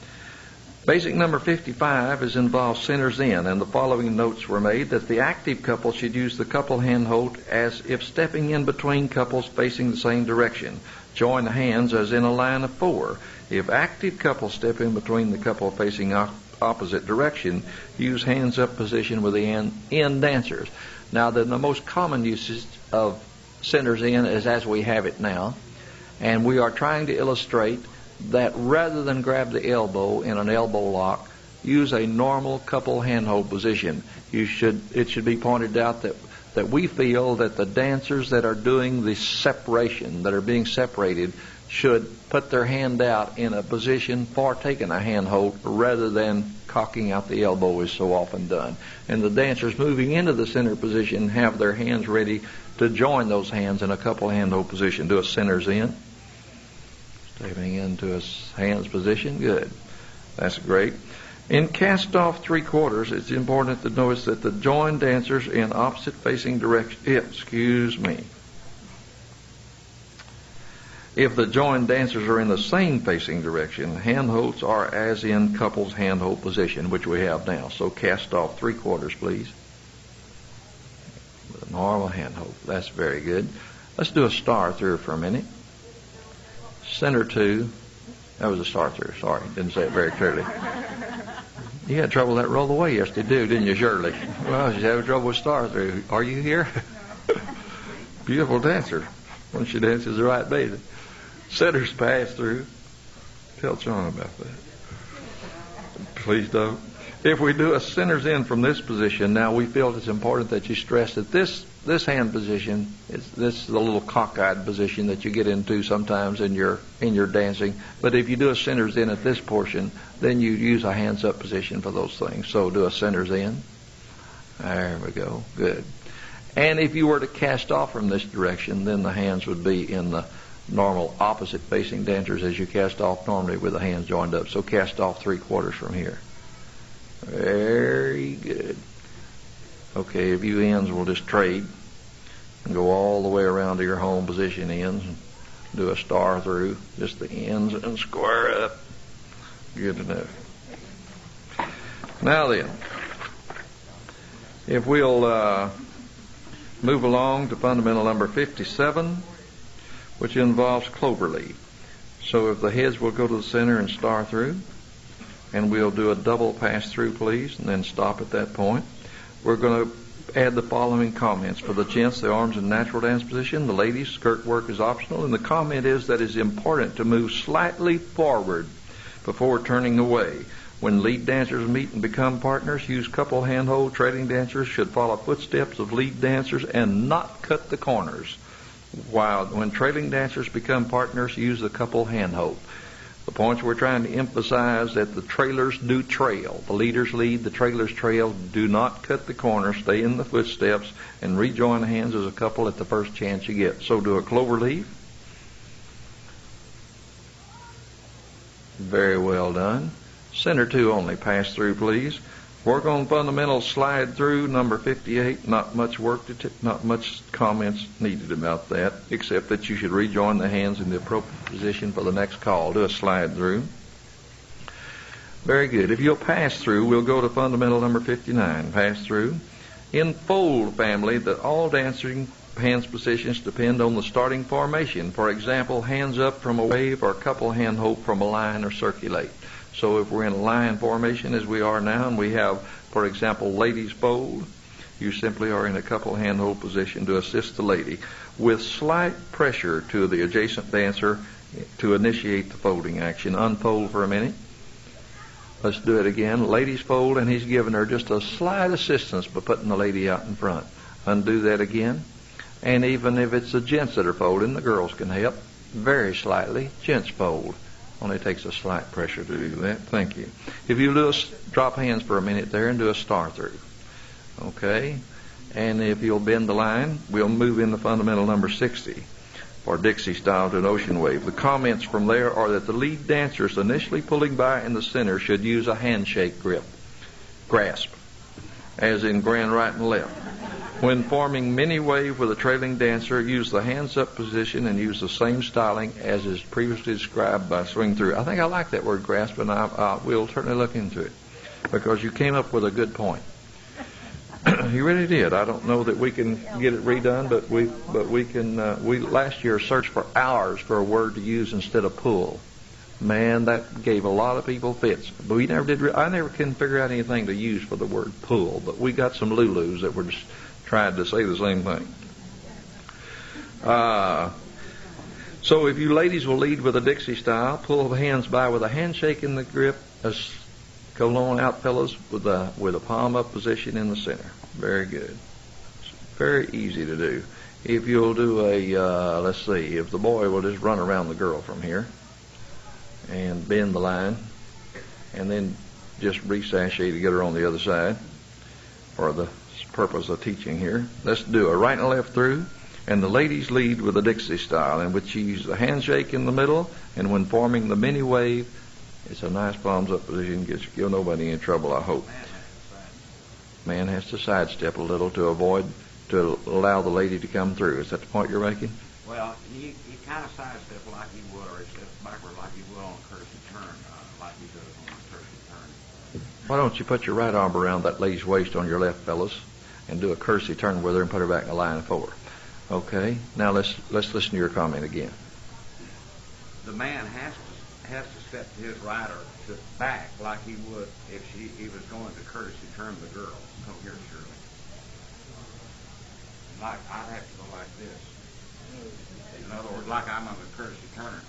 Basic number 55 is involved centers in, and the following notes were made that the active couple should use the couple handhold as if stepping in between couples facing the same direction. Join the hands as in a line of four. If active couples step in between the couple facing opposite direction, use hands up position with the end dancers. Now, the most common usage of centers in is as we have it now, and we are trying to illustrate that rather than grab the elbow in an elbow lock, use a normal couple handhold position. It should be pointed out that we feel that the dancers that are doing the separation, that are being separated, should put their hand out in a position for taking a handhold rather than cocking out the elbow is so often done. And the dancers moving into the center position have their hands ready to join those hands in a couple handhold position. Do a centers in. Stepping into a hands position. Good. That's great. In cast-off three-quarters, it's important to notice that the joined dancers in opposite-facing direction... If the joined dancers are in the same facing direction, handholds are as in couples handhold position, which we have now. So cast-off three-quarters, please. With a normal handhold. That's very good. Let's do a star through for a minute. center 2. That was a star through. Sorry, didn't say it very clearly. You had trouble with that roll away yesterday, didn't you, Shirley? Well, she's having trouble with star through. Are you here? Beautiful dancer when she dances the right beat. Center's pass through. Tell John about that. Please don't. If we do a center's in from this position, now we feel it's important that you stress that this hand position this is the little cockeyed position that you get into sometimes in your dancing. But if you do a center's in at this portion, then you use a hands up position for those things. So do a center's in. There we go. Good. And if you were to cast off from this direction, then the hands would be in the normal opposite facing dancers as you cast off normally with the hands joined up. So cast off 3/4 from here. Very good. Okay, if you ends will just trade and go all the way around to your home position ends and do a star through, just the ends and square up. Good enough. Now then, if we'll move along to fundamental number 57, which involves cloverleaf. So if the heads will go to the center and star through, and we'll do a double pass through, please, and then stop at that point. We're going to add the following comments. For the gents, the arms in natural dance position. The ladies, skirt work is optional. And the comment is that it's important to move slightly forward before turning away. When lead dancers meet and become partners, use couple handhold. Trailing dancers should follow footsteps of lead dancers and not cut the corners. While when trailing dancers become partners, use the couple handhold. The points we're trying to emphasize that the trailers do trail. The leaders lead, the trailers trail. Do not cut the corners. Stay in the footsteps and rejoin the hands as a couple at the first chance you get. So do a clover leaf. Very well done. Center 2 only. Pass through, please. Work on fundamental slide through number 58. Not much work not much comments needed about that, except that you should rejoin the hands in the appropriate position for the next call. Do a slide through. Very good. If you'll pass through, we'll go to fundamental number 59. Pass through. In fold family, that all dancing hands positions depend on the starting formation. For example, hands up from a wave or couple hand hold from a line or circulate. So if we're in a line formation as we are now, and we have, for example, ladies fold, you simply are in a couple hand hold position to assist the lady with slight pressure to the adjacent dancer to initiate the folding action. Unfold for a minute. Let's do it again. Ladies fold, and he's giving her just a slight assistance by putting the lady out in front. Undo that again. And even if it's the gents that are folding, the girls can help very slightly. Gents fold. Only takes a slight pressure to do that. Thank you. If you do drop hands for a minute there and do a star through. Okay? And if you'll bend the line, we'll move into fundamental number 60 for Dixie style to an ocean wave. The comments from there are that the lead dancers initially pulling by in the center should use a handshake grasp, as in grand right and left. When forming mini wave with a trailing dancer, use the hands up position and use the same styling as is previously described by swing through. I think I like that word grasp, and we'll certainly look into it because you came up with a good point. You really did. I don't know that we can get it redone, but we can. We last year searched for hours for a word to use instead of pull. Man, that gave a lot of people fits. But we never did. I never can figure out anything to use for the word pull. But we got some Lulus that were just tried to say the same thing. So if you ladies will lead with a Dixie style, pull the hands by with a handshake in the grip. Go on out, fellas, with a palm up position in the center. Very good. It's very easy to do. If you'll do let's see, if the boy will just run around the girl from here and bend the line and then just re-sashay to get her on the other side for the purpose of teaching here. Let's do a right and left through, and the ladies lead with a Dixie style in which you use the handshake in the middle, and when forming the mini wave, it's a nice palms up position. Give nobody any trouble, I hope. Man has to sidestep a little to allow the lady to come through. Is that the point you're making? Well, you kind of sidestep like you would, or step backward like you would on a curtsy turn, like you do on a curtsy turn. Why don't you put your right arm around that lady's waist on your left, fellas, and do a curtsy turn with her and put her back in the line forward. Okay. Now let's listen to your comment again. The the man has to step to his right or to back like he would if he was going to courtesy turn the girl. Come here, Shirley. Like I'd have to go like this. In other words, like I'm on the courtesy turner.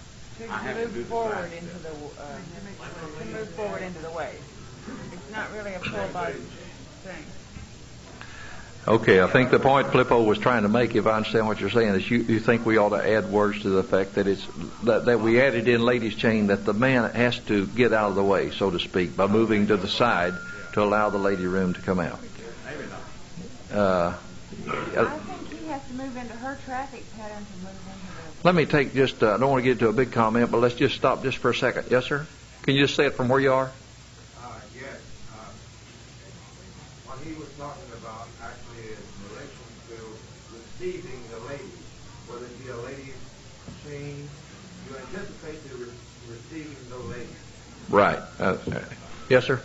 I have to do forward into the to move forward into the way. It's not really a full body thing. Okay, I think the point Flippo was trying to make, if I understand what you're saying, is you think we ought to add words to the effect that it's that we added in ladies' chain that the man has to get out of the way, so to speak, by moving to the side to allow the lady room to come out. Maybe not. I think he has to move into her traffic pattern to move into the... Let me take just, I don't want to get into a big comment, but let's just stop just for a second. Yes, sir? Can you just say it from where you are? Yes. What he was talking about actually is in relation to receiving the lady. Whether it be a lady's chain, you anticipate receiving the lady. Right. Yes, sir?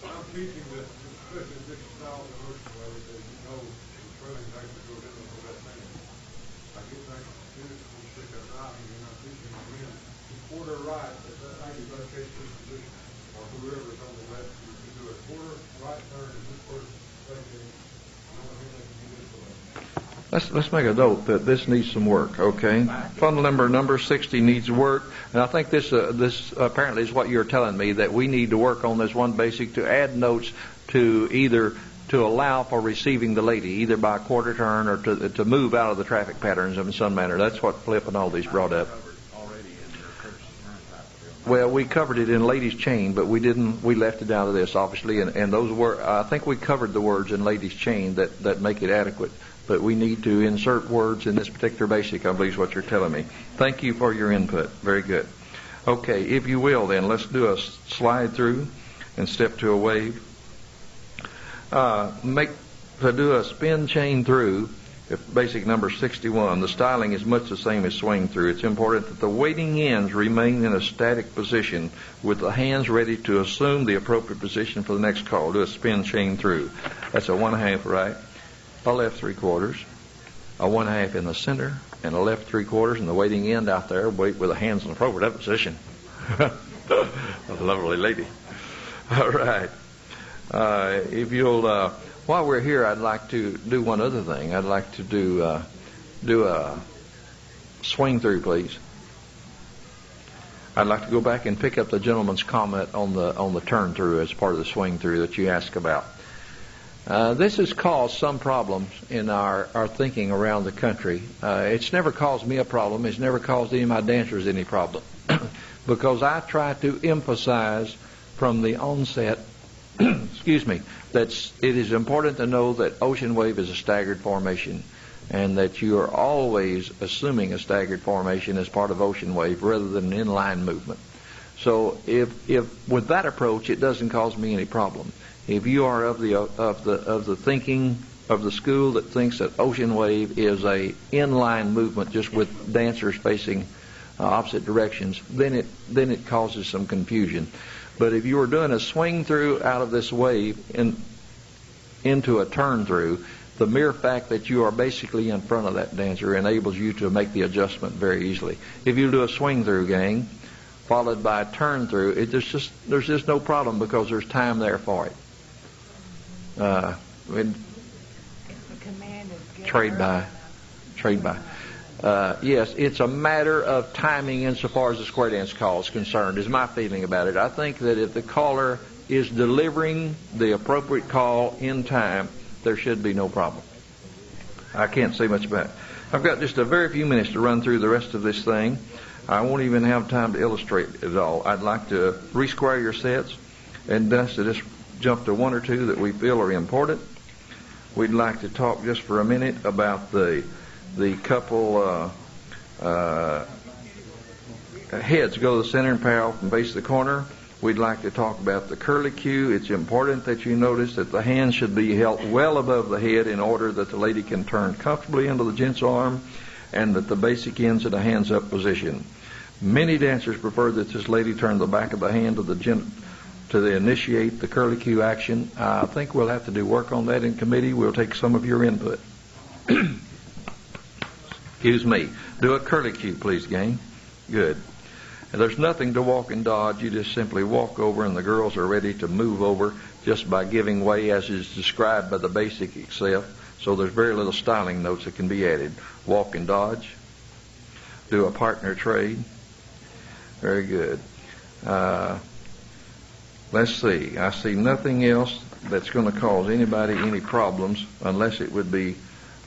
I'm teaching this, especially 6,000 ocean levels, as you know, the trailing actually goes into the west end. I get back to the students and stick a knot and I'm teaching my men to quarter right, if that actually locates this position, or whoever's on the left, you do a quarter right turn and this person vacates. Let's make a note that this needs some work, okay? Fundamental number 60 needs work, and I think this apparently is what you're telling me, that we need to work on this one basic to add notes to either to allow for receiving the lady, either by a quarter turn or to move out of the traffic patterns in some manner. That's what Flip and all these brought up. Well, we covered it in ladies' chain, but we left it out of this, obviously, and those were, I think we covered the words in ladies' chain that make it adequate. But we need to insert words in this particular basic, I believe is what you're telling me. Thank you for your input. Very good. Okay, if you will then, let's do a slide through and step to a wave. To do a spin chain through, basic number 61, the styling is much the same as swing through. It's important that the waiting ends remain in a static position with the hands ready to assume the appropriate position for the next call. Do a spin chain through. That's a 1/2, right? A left 3/4, a 1/2 in the center, and a left 3/4, and the waiting end out there, wait with the hands in the appropriate position. A lovely lady. All right. If you'll, while we're here, I'd like to do one other thing. I'd like to do a swing through, please. I'd like to go back and pick up the gentleman's comment on the turn through as part of the swing through that you asked about. This has caused some problems in our thinking around the country. It's never caused me a problem. It's never caused any of my dancers any problem. Because I try to emphasize from the onset, excuse me, that it is important to know that ocean wave is a staggered formation and that you are always assuming a staggered formation as part of ocean wave rather than an inline movement. So if with that approach, it doesn't cause me any problem. If you are of the thinking of the school that thinks that ocean wave is a inline movement just with dancers facing opposite directions, then it causes some confusion. But if you are doing a swing through out of this wave into a turn through, the mere fact that you are basically in front of that dancer enables you to make the adjustment very easily. If you do a swing through, gang, followed by a turn through, there's just no problem because there's time there for it. Trade by. Yes, it's a matter of timing insofar as the square dance call is concerned, is my feeling about it. I think that if the caller is delivering the appropriate call in time, there should be no problem. I can't say much about it. I've got just a very few minutes to run through the rest of this thing. I won't even have time to illustrate it all. I'd like to re-square your sets and thus to just jump to one or two that we feel are important. We'd like to talk just for a minute about the couple heads go to the center and parallel from base to the corner. We'd like to talk about the curly cue. It's important that you notice that the hands should be held well above the head in order that the lady can turn comfortably into the gent's arm, and that the basic ends in a hands up position. Many dancers prefer that this lady turn the back of the hand to the gent to initiate the curly cue action. I think we'll have to do work on that in committee. We'll take some of your input. Excuse me. Do a curly cue, please, gang. Good. And there's nothing to walk and dodge. You just simply walk over, and the girls are ready to move over just by giving way as is described by the basic itself. So there's very little styling notes that can be added. Walk and dodge. Do a partner trade. Very good. Let's see. I see nothing else that's going to cause anybody any problems, unless it would be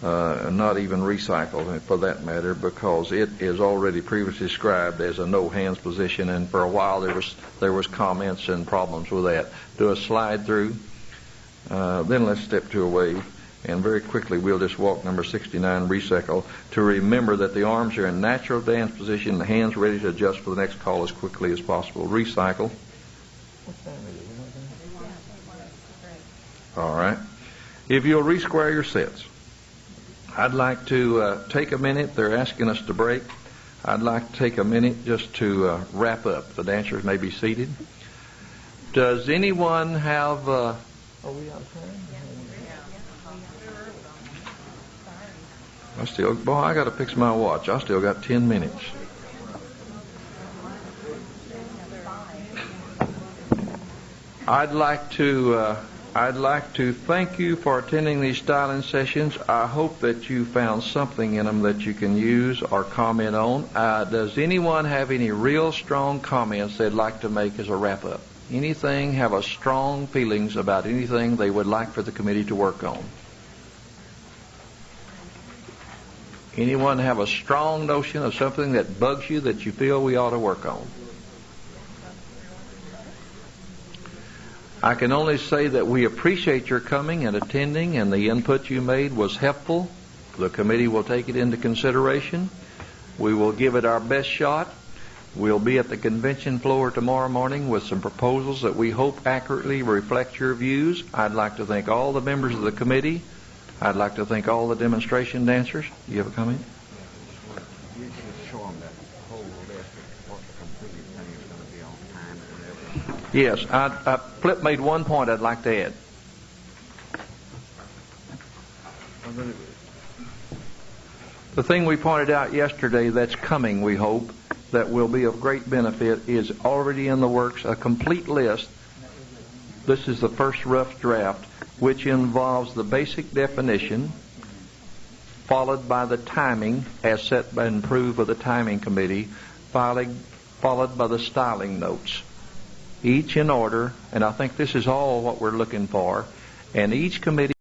not even recycled for that matter, because it is already previously described as a no hands position, and for a while there was comments and problems with that. Do a slide through, then let's step to a wave, and very quickly we'll just walk number 69, recycle, to remember that the arms are in natural dance position, the hands ready to adjust for the next call as quickly as possible. Recycle. All right. If you'll re-square your sets, I'd like to take a minute. They're asking us to break. I'd like to take a minute just to wrap up. The dancers may be seated. Does anyone have... Are we out of time? I got to fix my watch. I still got 10 minutes. I'd like to thank you for attending these styling sessions. I hope that you found something in them that you can use or comment on. Does anyone have any real strong comments they'd like to make as a wrap-up? Anything, have a strong feelings about anything they would like for the committee to work on? Anyone have a strong notion of something that bugs you that you feel we ought to work on? I can only say that we appreciate your coming and attending, and the input you made was helpful. The committee will take it into consideration. We will give it our best shot. We'll be at the convention floor tomorrow morning with some proposals that we hope accurately reflect your views. I'd like to thank all the members of the committee. I'd like to thank all the demonstration dancers. Do you have a comment? You just show them that whole list of what the completed thing is going to be on time and everything. Yes, Flip made one point I'd like to add. The thing we pointed out yesterday that's coming, we hope, that will be of great benefit is already in the works, a complete list. This is the first rough draft, which involves the basic definition, followed by the timing, as set and approved by the timing committee, followed by the styling notes. Each in order, and I think this is all what we're looking for, and each committee